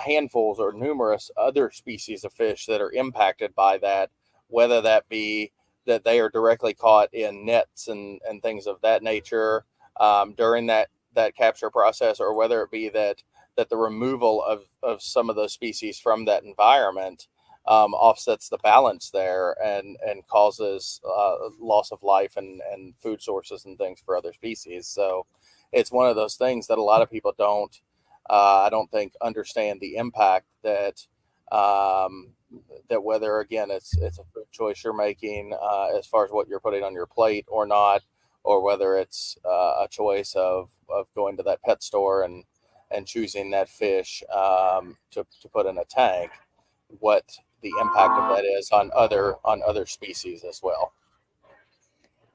handfuls or numerous other species of fish that are impacted by that, whether that be that they are directly caught in nets and things of that nature during that capture process, or whether it be that the removal of some of those species from that environment offsets the balance there and causes loss of life and food sources and things for other species. So it's one of those things that a lot of people I don't think understand the impact that whether, again, it's a food choice you're making as far as what you're putting on your plate or not, or whether it's a choice of going to that pet store and choosing that fish to put in a tank, what the impact of that is on other species as well.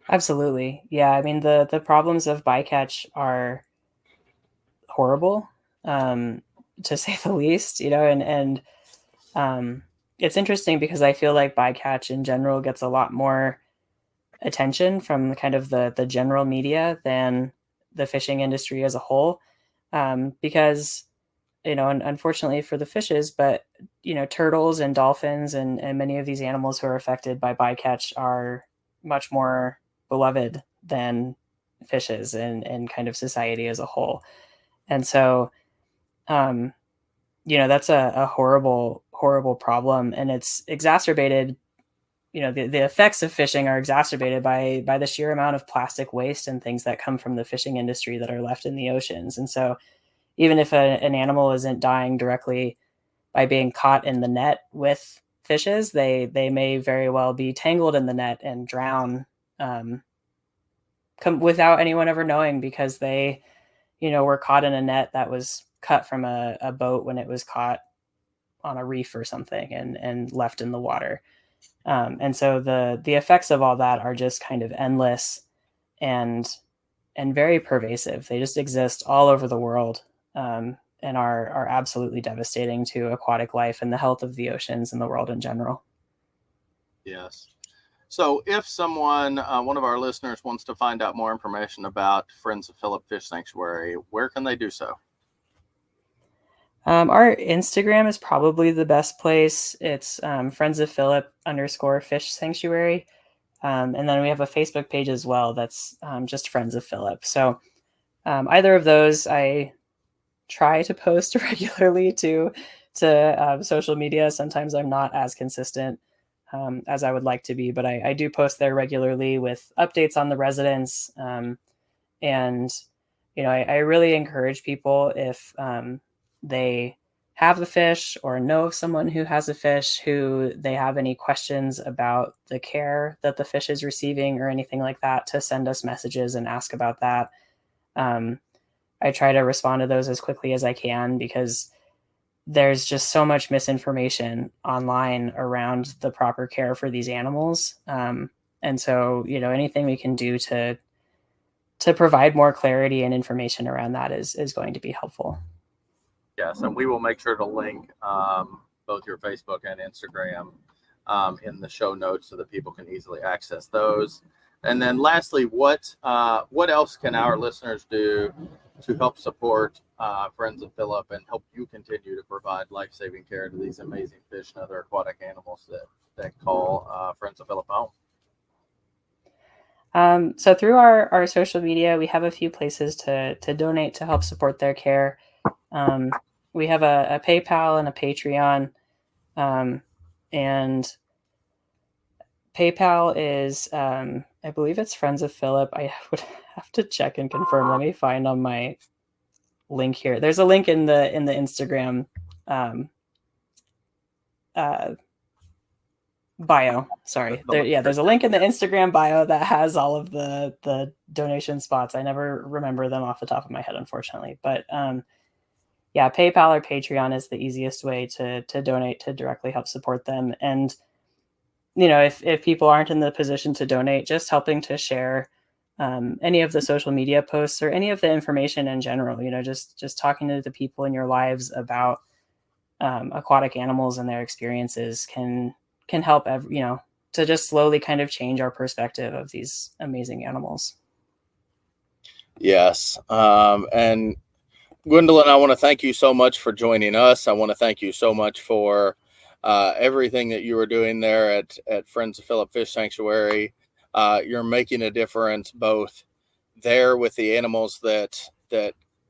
Absolutely. Yeah. I mean, the problems of bycatch are horrible, to say the least, and it's interesting because I feel like bycatch in general gets a lot more attention from kind of the general media than the fishing industry as a whole. Because, unfortunately for the fishes, but, turtles and dolphins and many of these animals who are affected by bycatch are much more beloved than fishes and kind of society as a whole. And so, that's a horrible, horrible problem. And it's exacerbated, the effects of fishing are exacerbated by the sheer amount of plastic waste and things that come from the fishing industry that are left in the oceans. And so even if an animal isn't dying directly by being caught in the net with fishes, they may very well be tangled in the net and drown without anyone ever knowing, because they, were caught in a net that was cut from a boat when it was caught on a reef or something and left in the water. And so the effects of all that are just kind of endless and very pervasive. They just exist all over the world, and are absolutely devastating to aquatic life and the health of the oceans and the world in general. Yes. So if someone, one of our listeners, wants to find out more information about Friends of Philip Fish Sanctuary, where can they do so? Our Instagram is probably the best place. It's Friends of Philip _Fish Sanctuary. And then we have a Facebook page as well that's just Friends of Philip. So either of those, I try to post regularly to social media. Sometimes I'm not as consistent as I would like to be, but I do post there regularly with updates on the residents. And, I really encourage people, if they have a fish or know of someone who has a fish who they have any questions about the care that the fish is receiving or anything like that, to send us messages and ask about that. I try to respond to those as quickly as I can, because there's just so much misinformation online around the proper care for these animals. And so, anything we can do to provide more clarity and information around that is going to be helpful. Yes, and we will make sure to link both your Facebook and Instagram in the show notes so that people can easily access those. And then lastly, what else can our listeners do to help support Friends of Philip and help you continue to provide life-saving care to these amazing fish and other aquatic animals that call Friends of Philip home? So through our social media, we have a few places to donate to help support their care. We have a PayPal and a Patreon, and PayPal is, I believe it's Friends of Philip. I would have to check and confirm. Let me find on my link here. There's a link in the Instagram bio. Sorry. There's a link in the Instagram bio that has all of the donation spots. I never remember them off the top of my head, unfortunately. But yeah, PayPal or Patreon is the easiest way to donate, to directly help support them. And if people aren't in the position to donate, just helping to share any of the social media posts or any of the information in general, just talking to the people in your lives about aquatic animals and their experiences can help, to just slowly kind of change our perspective of these amazing animals. Yes. And Gwendolyn, I want to thank you so much for joining us. I want to thank you so much for everything that you were doing there at Friends of Philip Fish Sanctuary. You're making a difference both there with the animals that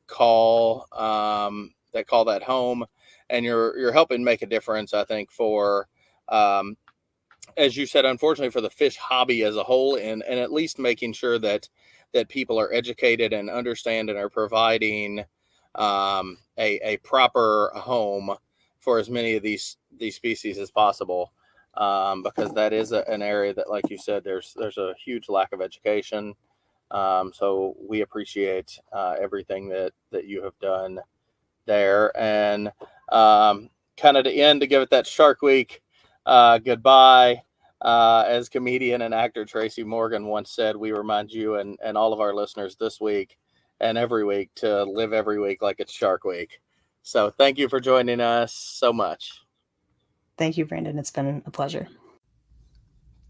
call that home, and you're helping make a difference, I think, for as you said, unfortunately, for the fish hobby as a whole, and at least making sure that people are educated and understand and are providing a proper home for as many of these species as possible, because that is an area that, like you said, there's a huge lack of education. So we appreciate everything that you have done there. And kind of to end, to give it that Shark Week goodbye, as comedian and actor Tracy Morgan once said, we remind you and all of our listeners this week and every week to live every week like it's Shark Week. So thank you for joining us so much. Thank you, Brandon. It's been a pleasure.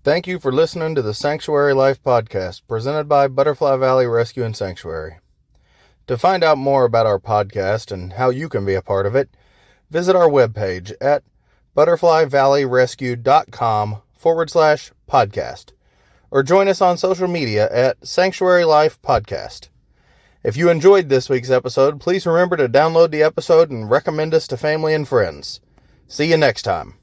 Thank you for listening to the Sanctuary Life podcast presented by Butterfly Valley Rescue and Sanctuary. To find out more about our podcast and how you can be a part of it, visit our webpage at butterflyvalleyrescue.com/podcast, or join us on social media at Sanctuary Life Podcast. If you enjoyed this week's episode, please remember to download the episode and recommend us to family and friends. See you next time.